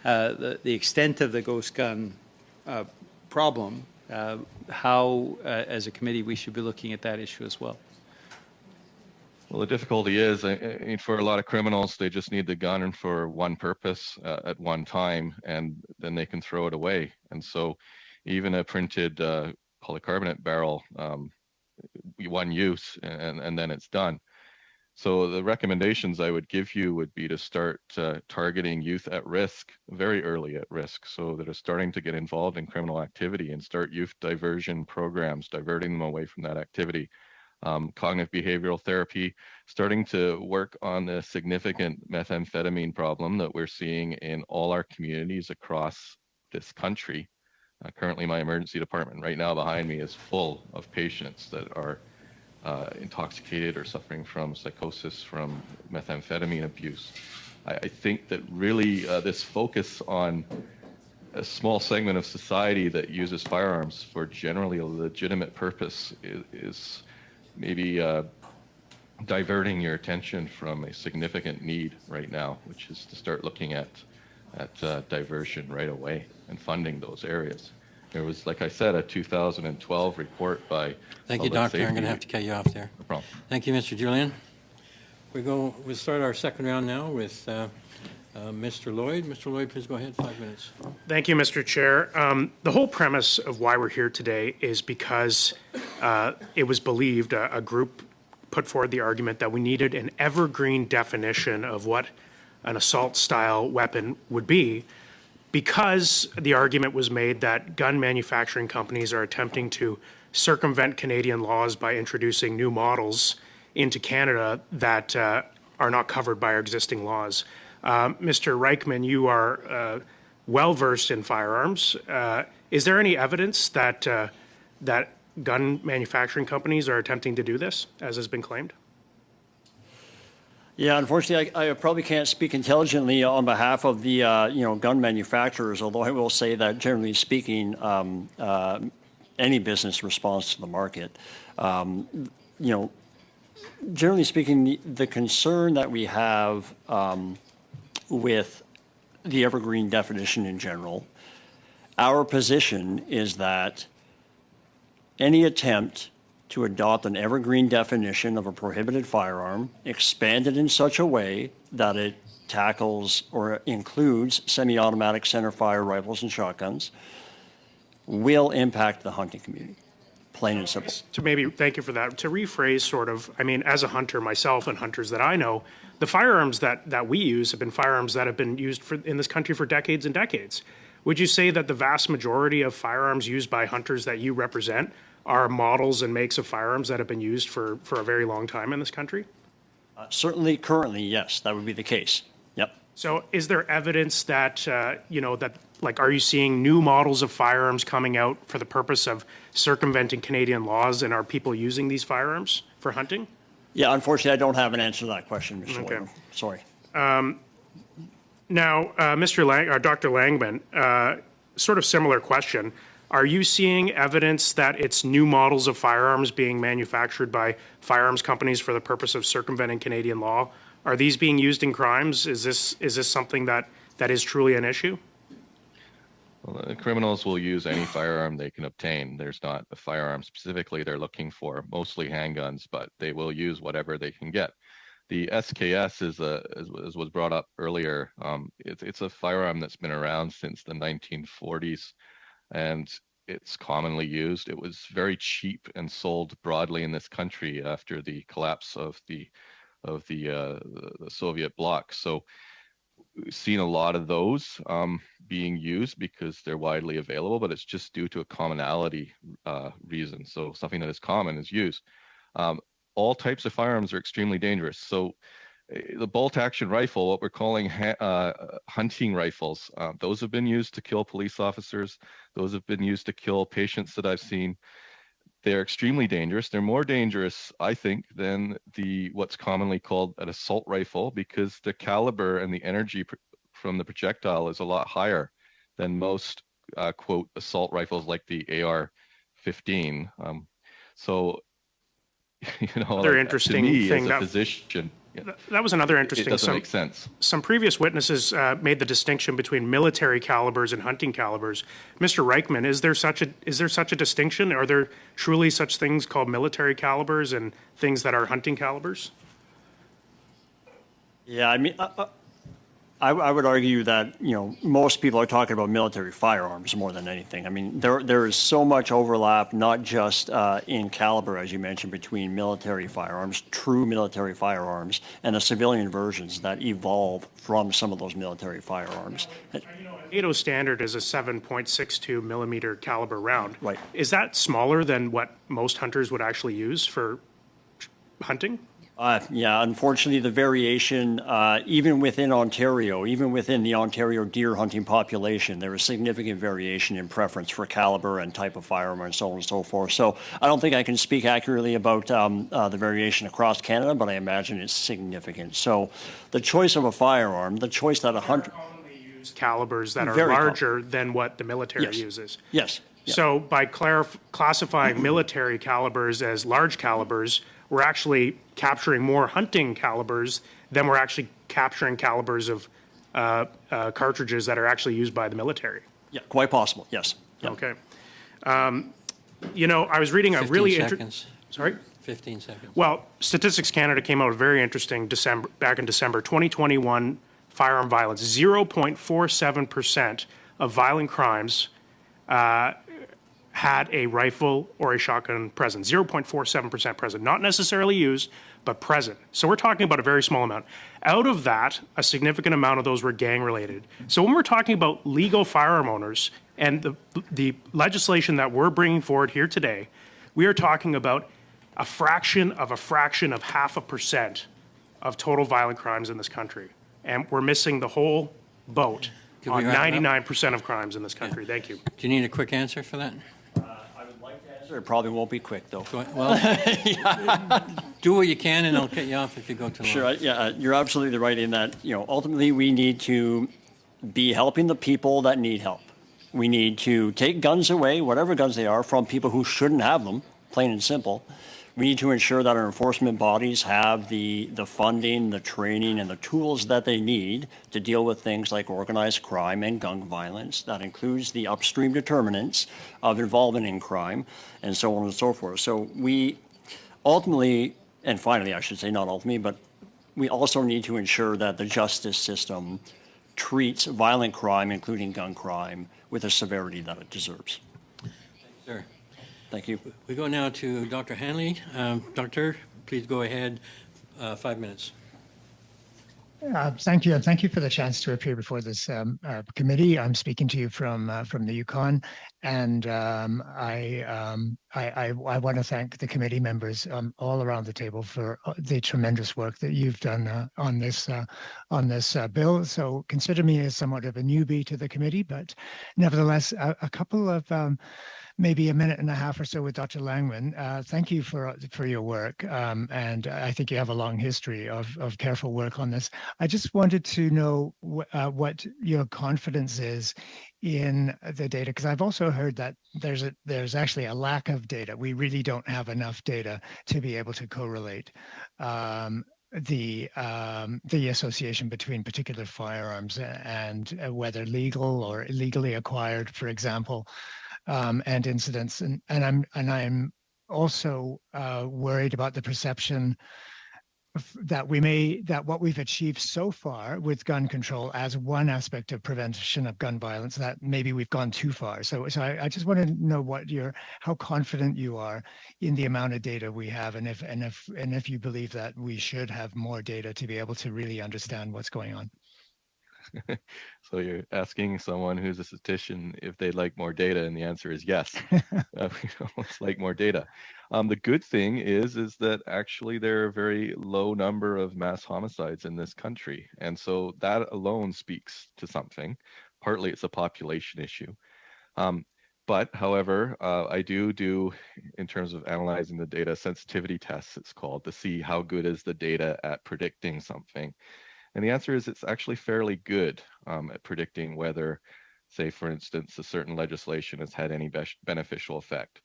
the extent of the ghost gun problem, how as a committee we should be looking at that issue as well. Well, the difficulty is, I mean, for a lot of criminals, they just need the gun for one purpose at one time, and then they can throw it away. And so even a printed polycarbonate barrel, one use, and then it's done. So the recommendations I would give you would be to start targeting youth at risk, very early at risk, so that are starting to get involved in criminal activity, and start youth diversion programs, diverting them away from that activity. Cognitive behavioral therapy, starting to work on the significant methamphetamine problem that we're seeing in all our communities across this country. Currently, my emergency department right now behind me is full of patients that are intoxicated or suffering from psychosis from methamphetamine abuse. I think that really this focus on a small segment of society that uses firearms for generally a legitimate purpose is maybe diverting your attention from a significant need right now, which is to start looking at diversion right away and funding those areas. There was, like I said, a 2012 report by Thank you, Doctor. I'm going to have to cut you off there. No problem. Thank you, Mr. Julian. We'll start our second round now with Mr. Lloyd. Mr. Lloyd, please go ahead, 5 minutes. Thank you, Mr. Chair. The whole premise of why we're here today is because it was believed, a group put forward the argument that we needed an evergreen definition of what an assault-style weapon would be, because the argument was made that gun manufacturing companies are attempting to circumvent Canadian laws by introducing new models into Canada that are not covered by our existing laws. Mr. Ryckman, you are well-versed in firearms. Is there any evidence that that gun manufacturing companies are attempting to do this, as has been claimed? Yeah, unfortunately, I probably can't speak intelligently on behalf of the gun manufacturers, although I will say that generally speaking, any business responds to the market. Generally speaking, the concern that we have with the evergreen definition in general, our position is that any attempt to adopt an evergreen definition of a prohibited firearm, expanded in such a way that it tackles or includes semi-automatic centerfire rifles and shotguns, will impact the hunting community, plain and simple. Thank you for that. To rephrase sort of, I mean, as a hunter myself and hunters that I know, the firearms that we use have been firearms that have been used in this country for decades and decades. Would you say that the vast majority of firearms used by hunters that you represent are models and makes of firearms that have been used for a very long time in this country? Certainly, currently, yes, that would be the case. Yep. So is there evidence that, are you seeing new models of firearms coming out for the purpose of circumventing Canadian laws, and are people using these firearms for hunting? Yeah, unfortunately, I don't have an answer to that question, Mr. Okay. Lloyd. Sorry. Now, Dr. Langmann, sort of similar question. Are you seeing evidence that it's new models of firearms being manufactured by firearms companies for the purpose of circumventing Canadian law? Are these being used in crimes? Is this something that is truly an issue? Well, the criminals will use any firearm they can obtain. There's not a firearm specifically they're looking for, mostly handguns, but they will use whatever they can get. The SKS is as was brought up earlier. It's a firearm that's been around since the 1940s, and it's commonly used. It was very cheap and sold broadly in this country after the collapse of the Soviet bloc. So we've seen a lot of those being used because they're widely available, but it's just due to a commonality reason. So something that is common is used. All types of firearms are extremely dangerous. So the bolt action rifle, what we're calling hunting rifles, those have been used to kill police officers. Those have been used to kill patients that I've seen. They're extremely dangerous. They're more dangerous, I think, than what's commonly called an assault rifle, because the caliber and the energy from the projectile is a lot higher than most quote assault rifles like the AR-15. So, you know, Another interesting to me, thing as a that physician, that was another interesting. It doesn't make sense. Some previous witnesses made the distinction between military calibers and hunting calibers. Mr. Ryckman, is there such a distinction? Are there truly such things called military calibers and things that are hunting calibers? Yeah, I mean, I would argue that, you know, most people are talking about military firearms more than anything. I mean, there is so much overlap, not just in caliber, as you mentioned, between military firearms, true military firearms, and the civilian versions that evolve from some of those military firearms. NATO standard is a 7.62 millimeter caliber round. Right. Is that smaller than what most hunters would actually use for hunting? Yeah, unfortunately, the variation, even within Ontario, even within the Ontario deer hunting population, there is significant variation in preference for caliber and type of firearm and so on and so forth. So I don't think I can speak accurately about the variation across Canada, but I imagine it's significant. So the choice of a firearm, the choice that a hunter... calibers that are larger than what the military uses. Yes. So by classifying military calibers as large calibers, we're actually capturing more hunting calibers than we're actually capturing calibers of cartridges that are actually used by the military. Yeah, quite possible, yes. Yeah. Okay. You know, I was reading a really interesting... Sorry? 15 seconds. Well, Statistics Canada came out with very interesting back in December 2021 firearm violence. 0.47% of violent crimes had a rifle or a shotgun present. 0.47% present. Not necessarily used, but present. So we're talking about a very small amount. Out of that, a significant amount of those were gang-related. So when we're talking about legal firearm owners and the legislation that we're bringing forward here today, we are talking about a fraction of 0.5% of total violent crimes in this country. And we're missing the whole boat on 99% of crimes in this country. Thank you. Do you need a quick answer for that? I would like to answer. It probably won't be quick, though. Well, do what you can, and I'll cut you off if you go too long. Sure. Yeah, you're absolutely right in that, you know, ultimately we need to be helping the people that need help. We need to take guns away, whatever guns they are, from people who shouldn't have them, plain and simple. We need to ensure that our enforcement bodies have the funding, the training, and the tools that they need to deal with things like organized crime and gun violence. That includes the upstream determinants of involvement in crime and so on and so forth. So we ultimately, and finally, I should say, not ultimately, but we also need to ensure that the justice system treats violent crime, including gun crime, with the severity that it deserves. Sure. Thank you. We go now to Dr. Hanley. Doctor, please go ahead. 5 minutes. Thank you, and thank you for the chance to appear before this committee. I'm speaking to you from the Yukon, and I want to thank the committee members all around the table for the tremendous work that you've done on this bill. So consider me as somewhat of a newbie to the committee, but nevertheless, a couple of maybe a minute and a half or so with Dr. Langmann. Thank you for your work, and I think you have a long history of careful work on this. I just wanted to know what your confidence is in the data, because I've also heard that there's actually a lack of data. We really don't have enough data to be able to correlate the association between particular firearms and whether legal or illegally acquired, for example, and incidents. And I'm also worried about the perception that what we've achieved so far with gun control as one aspect of prevention of gun violence, that maybe we've gone too far. So I just want to know how confident you are in the amount of data we have, and if you believe that we should have more data to be able to really understand what's going on. So you're asking someone who's a statistician if they'd like more data, and the answer is yes. We almost like more data. The good thing is that actually there are a very low number of mass homicides in this country, and so that alone speaks to something. Partly it's a population issue. But however, I do, in terms of analyzing the data, sensitivity tests, it's called, to see how good is the data at predicting something. And the answer is it's actually fairly good at predicting whether, say, for instance, a certain legislation has had any beneficial effect.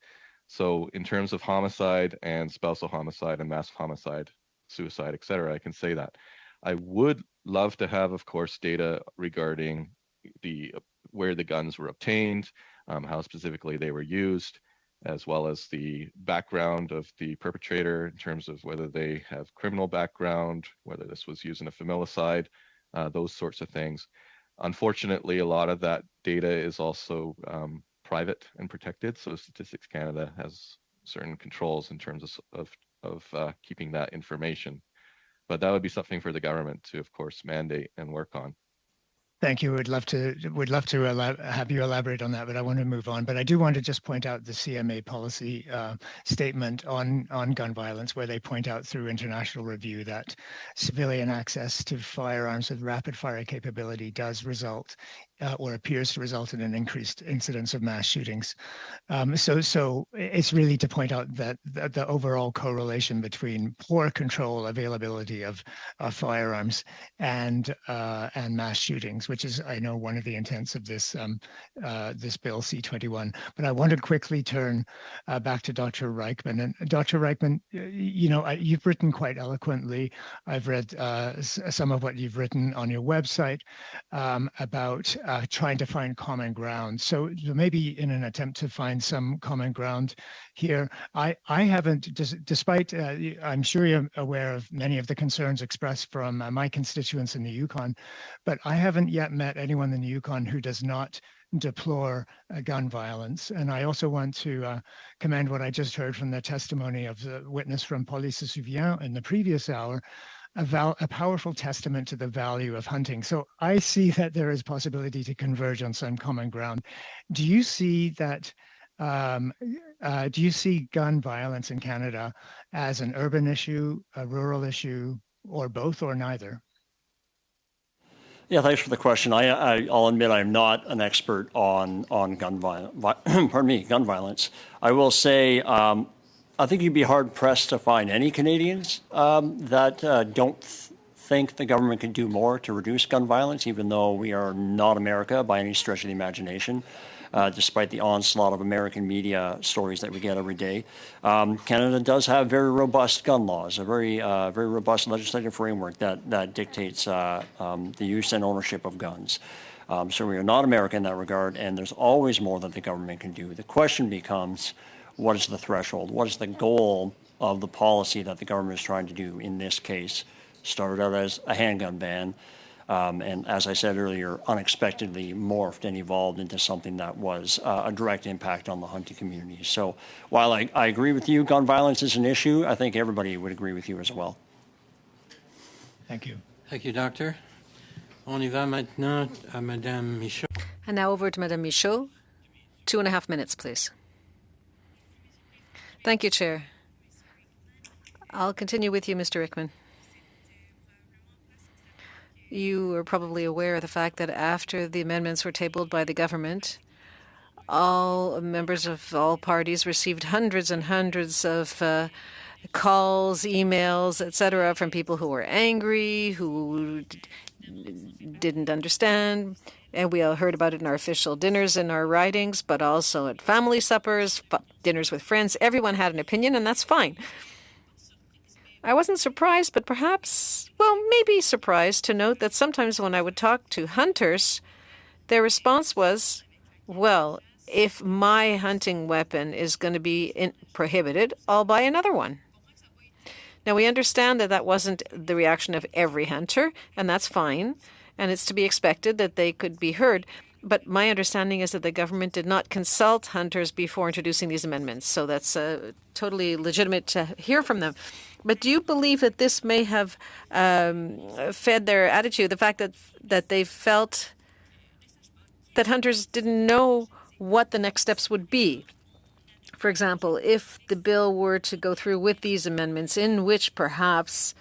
So in terms of homicide and spousal homicide and mass homicide, suicide, et cetera, I can say that. I would love to have, of course, data regarding where the guns were obtained, how specifically they were used, as well as the background of the perpetrator in terms of whether they have criminal background, whether this was used in a familicide, those sorts of things. Unfortunately, a lot of that data is also private and protected, so Statistics Canada has certain controls in terms of keeping that information. But that would be something for the government to, of course, mandate and work on. Thank you. We'd love to have you elaborate on that, but I want to move on. But I do want to just point out the CMA policy statement on gun violence, where they point out through international review that civilian access to firearms with rapid fire capability does result or appears to result in an increased incidence of mass shootings. So it's really to point out that the overall correlation between poor control availability of firearms and mass shootings, which is, I know, one of the intents of this this bill C-21. But I want to quickly turn back to Dr. Ryckman. And Dr. Ryckman, you've written quite eloquently. I've read some of what you've written on your website about trying to find common ground. So maybe in an attempt to find some common ground here, I haven't, despite I'm sure you're aware of many of the concerns expressed from my constituents in the Yukon, but I haven't yet met anyone in the Yukon who does not deplore gun violence. And I also want to commend what I just heard from the testimony of the witness from PolySeSouvient in the previous hour, a powerful testament to the value of hunting. So I see that there is possibility to converge on some common ground. Do you see that? Do you see gun violence in Canada as an urban issue, a rural issue, or both, or neither? Yeah, thanks for the question. I'll admit I'm not an expert on gun violence. I will say I think you'd be hard pressed to find any Canadians that don't think the government can do more to reduce gun violence, even though we are not America by any stretch of the imagination. Despite the onslaught of American media stories that we get every day. Canada does have very robust gun laws, a very robust legislative framework that dictates the use and ownership of guns. So we are not America in that regard, and there's always more that the government can do. The question becomes, what is the threshold? What is the goal of the policy that the government is trying to do in this case? Started out as a handgun ban, and as I said earlier, unexpectedly morphed and evolved into something that was a direct impact on the hunting community. So while I agree with you, gun violence is an issue, I think everybody would agree with you as well. Thank you. Thank you, Doctor. On y va maintenant à Madame Michaud. And now over to Madame Michaud. 2.5 minutes, please. Thank you, Chair. I'll continue with you, Mr. Ryckman. You are probably aware of the fact that after the amendments were tabled by the government, all members of all parties received hundreds and hundreds of calls, emails, etc., from people who were angry, who didn't understand. And we all heard about it in our official dinners and our writings, but also at family suppers, dinners with friends. Everyone had an opinion, and that's fine. I wasn't surprised, but perhaps, well, maybe surprised to note that sometimes when I would talk to hunters, their response was, well, if my hunting weapon is going to be prohibited, I'll buy another one. Now, we understand that that wasn't the reaction of every hunter, and that's fine, and it's to be expected that they could be heard. But my understanding is that the government did not consult hunters before introducing these amendments, so that's totally legitimate to hear from them. But do you believe that this may have fed their attitude, the fact that they felt that hunters didn't know what the next steps would be? For example, if the bill were to go through with these amendments in which perhaps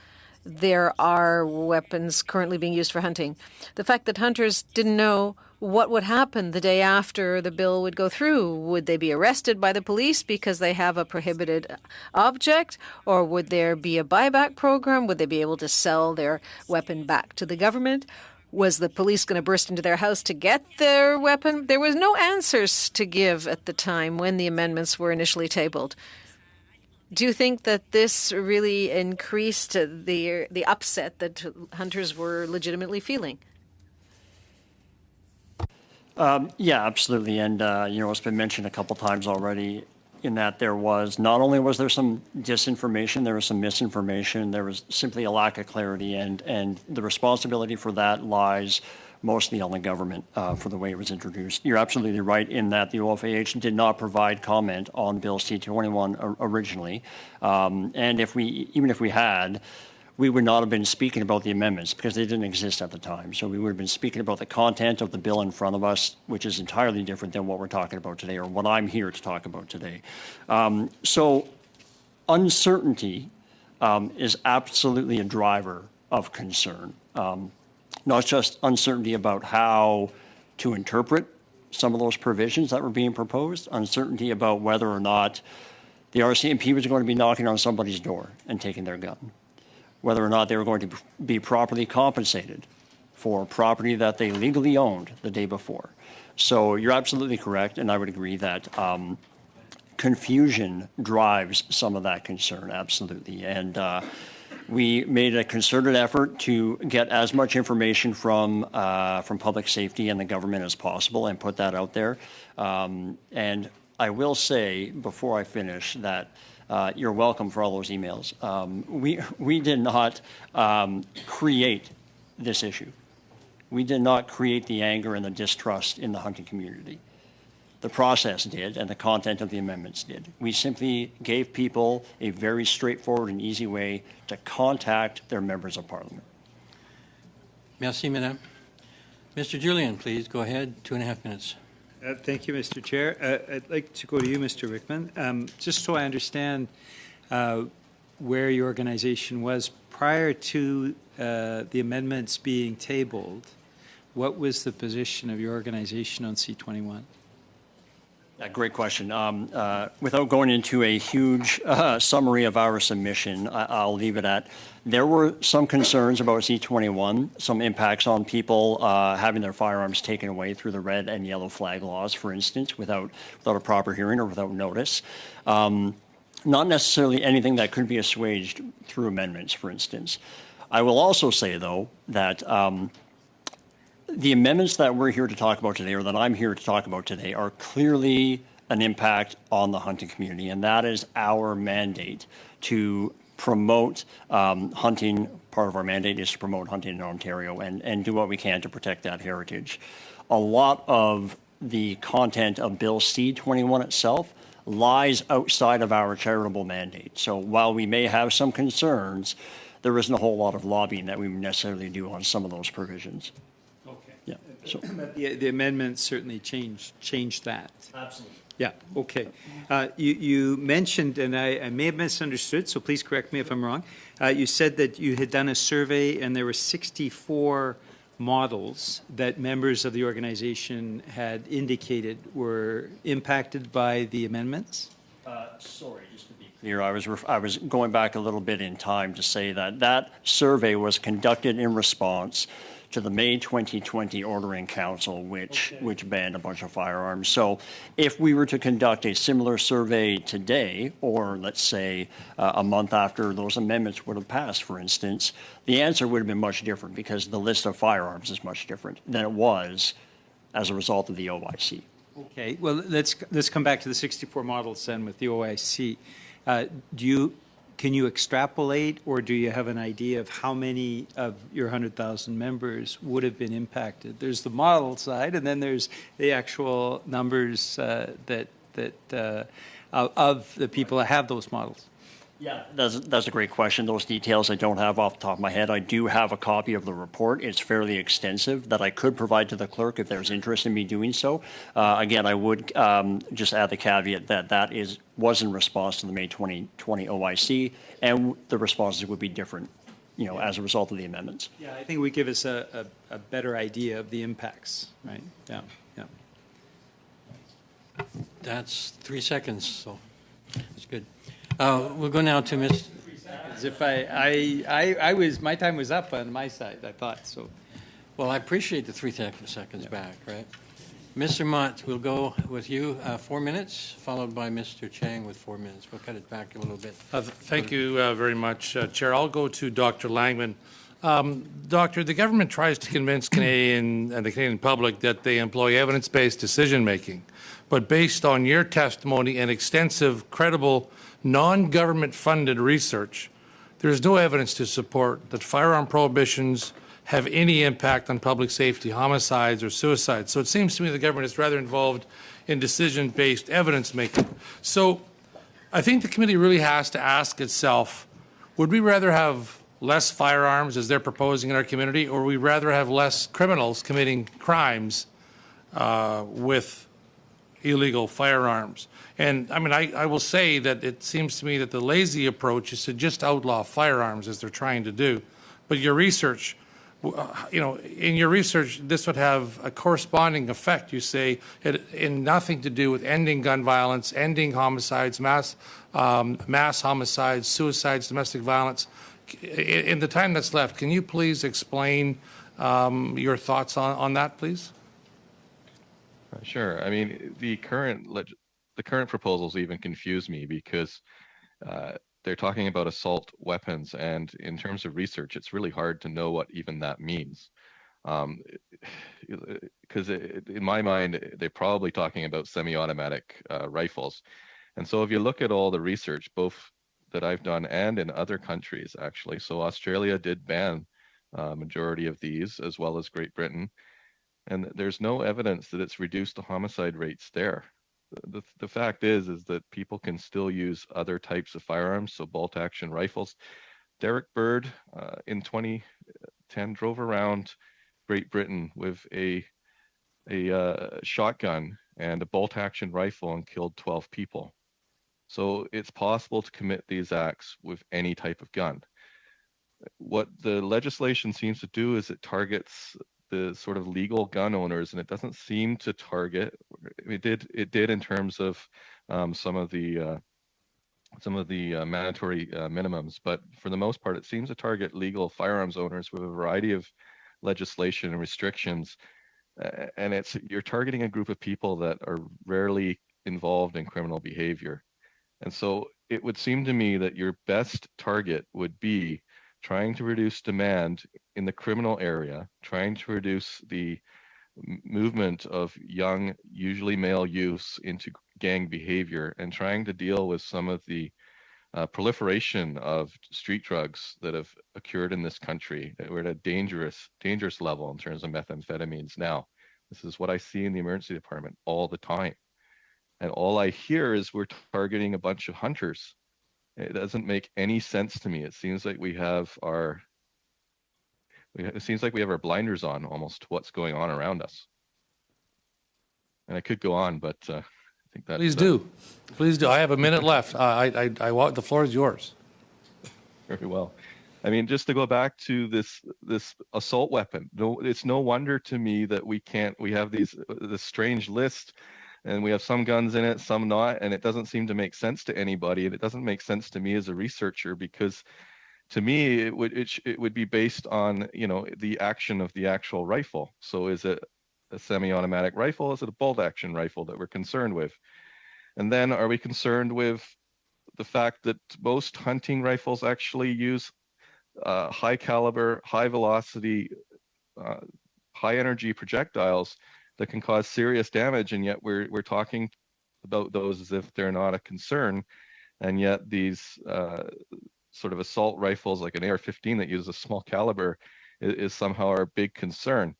there are weapons currently being used for hunting, the fact that hunters didn't know what would happen the day after the bill would go through. Would they be arrested by the police because they have a prohibited object? Or would there be a buyback program? Would they be able to sell their weapon back to the government? Was the police going to burst into their house to get their weapon? There was no answers to give at the time when the amendments were initially tabled. Do you think that this really increased the upset that hunters were legitimately feeling? Yeah, absolutely. And, it's been mentioned a couple times already in that there was, not only was there some disinformation, there was some misinformation, there was simply a lack of clarity, and the responsibility for that lies mostly on the government for the way it was introduced. You're absolutely right in that the OFAH did not provide comment on Bill C-21 originally. And even if we had, we would not have been speaking about the amendments because they didn't exist at the time. So we would have been speaking about the content of the bill in front of us, which is entirely different than what we're talking about today or what I'm here to talk about today. So uncertainty is absolutely a driver of concern. Not just uncertainty about how to interpret some of those provisions that were being proposed, uncertainty about whether or not the RCMP was going to be knocking on somebody's door and taking their gun, whether or not they were going to be properly compensated for property that they legally owned the day before. So you're absolutely correct, and I would agree that confusion drives some of that concern, absolutely. And we made a concerted effort to get as much information from public safety and the government as possible and put that out there. And I will say, before I finish, that you're welcome for all those emails. We did not create this issue. We did not create the anger and the distrust in the hunting community. The process did, and the content of the amendments did. We simply gave people a very straightforward and easy way to contact their members of parliament. Merci, Madame. Mr. Julian, please go ahead. 2.5 minutes. Thank you, Mr. Chair. I'd like to go to you, Mr. Ryckman, just so I understand where your organization was prior to the amendments being tabled. What was the position of your organization on C-21? Great question. Without going into a huge summary of our submission, I'll leave it at there were some concerns about C-21, some impacts on people having their firearms taken away through the red and yellow flag laws, for instance, without a proper hearing or without notice. Not necessarily anything that could be assuaged through amendments, for instance. I will also say, though, that the amendments that we're here to talk about today, or that I'm here to talk about today, are clearly an impact on the hunting community, and that is our mandate to promote hunting. Part of our mandate is to promote hunting in Ontario and do what we can to protect that heritage. A lot of the content of Bill C-21 itself lies outside of our charitable mandate. So while we may have some concerns, there isn't a whole lot of lobbying that we necessarily do on some of those provisions. Yeah. So the amendments certainly changed that. Absolutely. Yeah. Okay. You mentioned, and I may have misunderstood, so please correct me if I'm wrong. You said that you had done a survey and there were 64 models that members of the organization had indicated were impacted by the amendments. Sorry, just to be clear, I was going back a little bit in time to say that survey was conducted in response to the May 2020 Ordering Council, which banned a bunch of firearms. So if we were to conduct a similar survey today, or let's say a month after those amendments would have passed, for instance, the answer would have been much different because the list of firearms is much different than it was as a result of the OIC. Okay, well, let's come back to the 64 models then with the OIC. Can you extrapolate, or do you have an idea of how many of your 100,000 members would have been impacted? There's the model side, and then there's the actual numbers of the people that have those models. Yeah, that's a great question. Those details I don't have off the top of my head. I do have a copy of the report. It's fairly extensive that I could provide to the clerk if there's interest in me doing so. Again, I would just add the caveat that was in response to the May 2020 OIC, and the responses would be different, as a result of the amendments. Yeah, I think it would give us a better idea of the impacts, right? Yeah. That's 3 seconds, so that's good. We'll go now to Ms. If my time was up on my side, I thought so. Well, I appreciate the 3 seconds back, right? Mr. Mott, we'll go with you 4 minutes, followed by Mr. Chang with 4 minutes. We'll cut it back a little bit. Thank you very much, Chair. I'll go to Dr. Langmann. Doctor, the government tries to convince Canadian and the Canadian public that they employ evidence-based decision-making, but based on your testimony and extensive, credible, non-government funded research, there is no evidence to support that firearm prohibitions have any impact on public safety, homicides, or suicides. So it seems to me the government is rather involved in decision-based evidence making. So I think the committee really has to ask itself, would we rather have less firearms as they're proposing in our community, or would we rather have less criminals committing crimes with illegal firearms? And I mean, I will say that it seems to me that the lazy approach is to just outlaw firearms as they're trying to do. But your research, in your research, this would have a corresponding effect, you say, in nothing to do with ending gun violence, ending homicides, mass homicides, suicides, domestic violence. In the time that's left, can you please explain your thoughts on that, please? Sure. I mean, the current proposals even confuse me because they're talking about assault weapons, and in terms of research, it's really hard to know what even that means. Because in my mind, they're probably talking about semi-automatic rifles. And so if you look at all the research, both that I've done and in other countries, actually, so Australia did ban majority of these, as well as Great Britain. And there's no evidence that it's reduced the homicide rates there. The fact is that people can still use other types of firearms, so bolt-action rifles. Derek Bird in 2010 drove around Great Britain with a shotgun and a bolt-action rifle and killed 12 people. So it's possible to commit these acts with any type of gun. What the legislation seems to do is it targets the sort of legal gun owners, and it doesn't seem to target. It did in terms of some of the mandatory minimums, but for the most part, it seems to target legal firearms owners with a variety of legislation and restrictions. And you're targeting a group of people that are rarely involved in criminal behavior. And so it would seem to me that your best target would be trying to reduce demand in the criminal area, trying to reduce the movement of young, usually male youths into gang behavior, and trying to deal with some of the proliferation of street drugs that have occurred in this country. We're at a dangerous level in terms of methamphetamines now. This is what I see in the emergency department all the time. And all I hear is we're targeting a bunch of hunters. It doesn't make any sense to me. It seems like we have our blinders on almost to what's going on around us. And I could go on, but I think that. Please do. I have a minute left. The floor is yours. Very well. I mean, just to go back to this assault weapon. No, it's no wonder to me that we have this strange list. And we have some guns in it, some not, and it doesn't seem to make sense to anybody. And it doesn't make sense to me as a researcher because to me, it would be based on, you know, the action of the actual rifle. So is it a semi-automatic rifle? Is it a bolt action rifle that we're concerned with? And then are we concerned with the fact that most hunting rifles actually use high caliber, high velocity, high energy projectiles that can cause serious damage, and yet we're talking about those as if they're not a concern, and yet these sort of assault rifles like an AR-15 that uses a small caliber is somehow our big concern.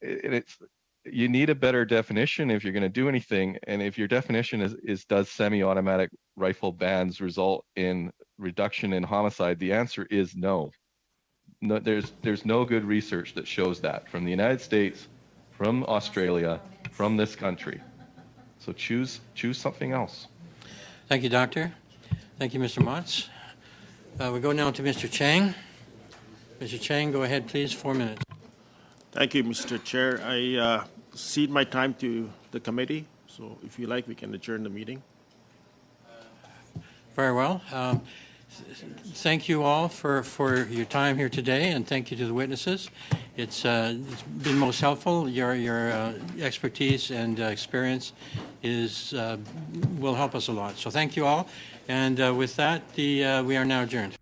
You need a better definition if you're going to do anything, and if your definition is does semi-automatic rifle bans result in reduction in homicide, the answer is no. No, there's no good research that shows that from the United States, from Australia, from this country. So choose something else. Thank you, Doctor. Thank you, Mr. Motz. We go now to Mr. Chang. Mr. Chang, go ahead, please. 4 minutes. Thank you, Mr. Chair. I cede my time to the committee, so if you like, we can adjourn the meeting. Very well. Thank you all for your time here today, and thank you to the witnesses. It's been most helpful. Your expertise and experience will help us a lot. So thank you all. And with that, we are now adjourned.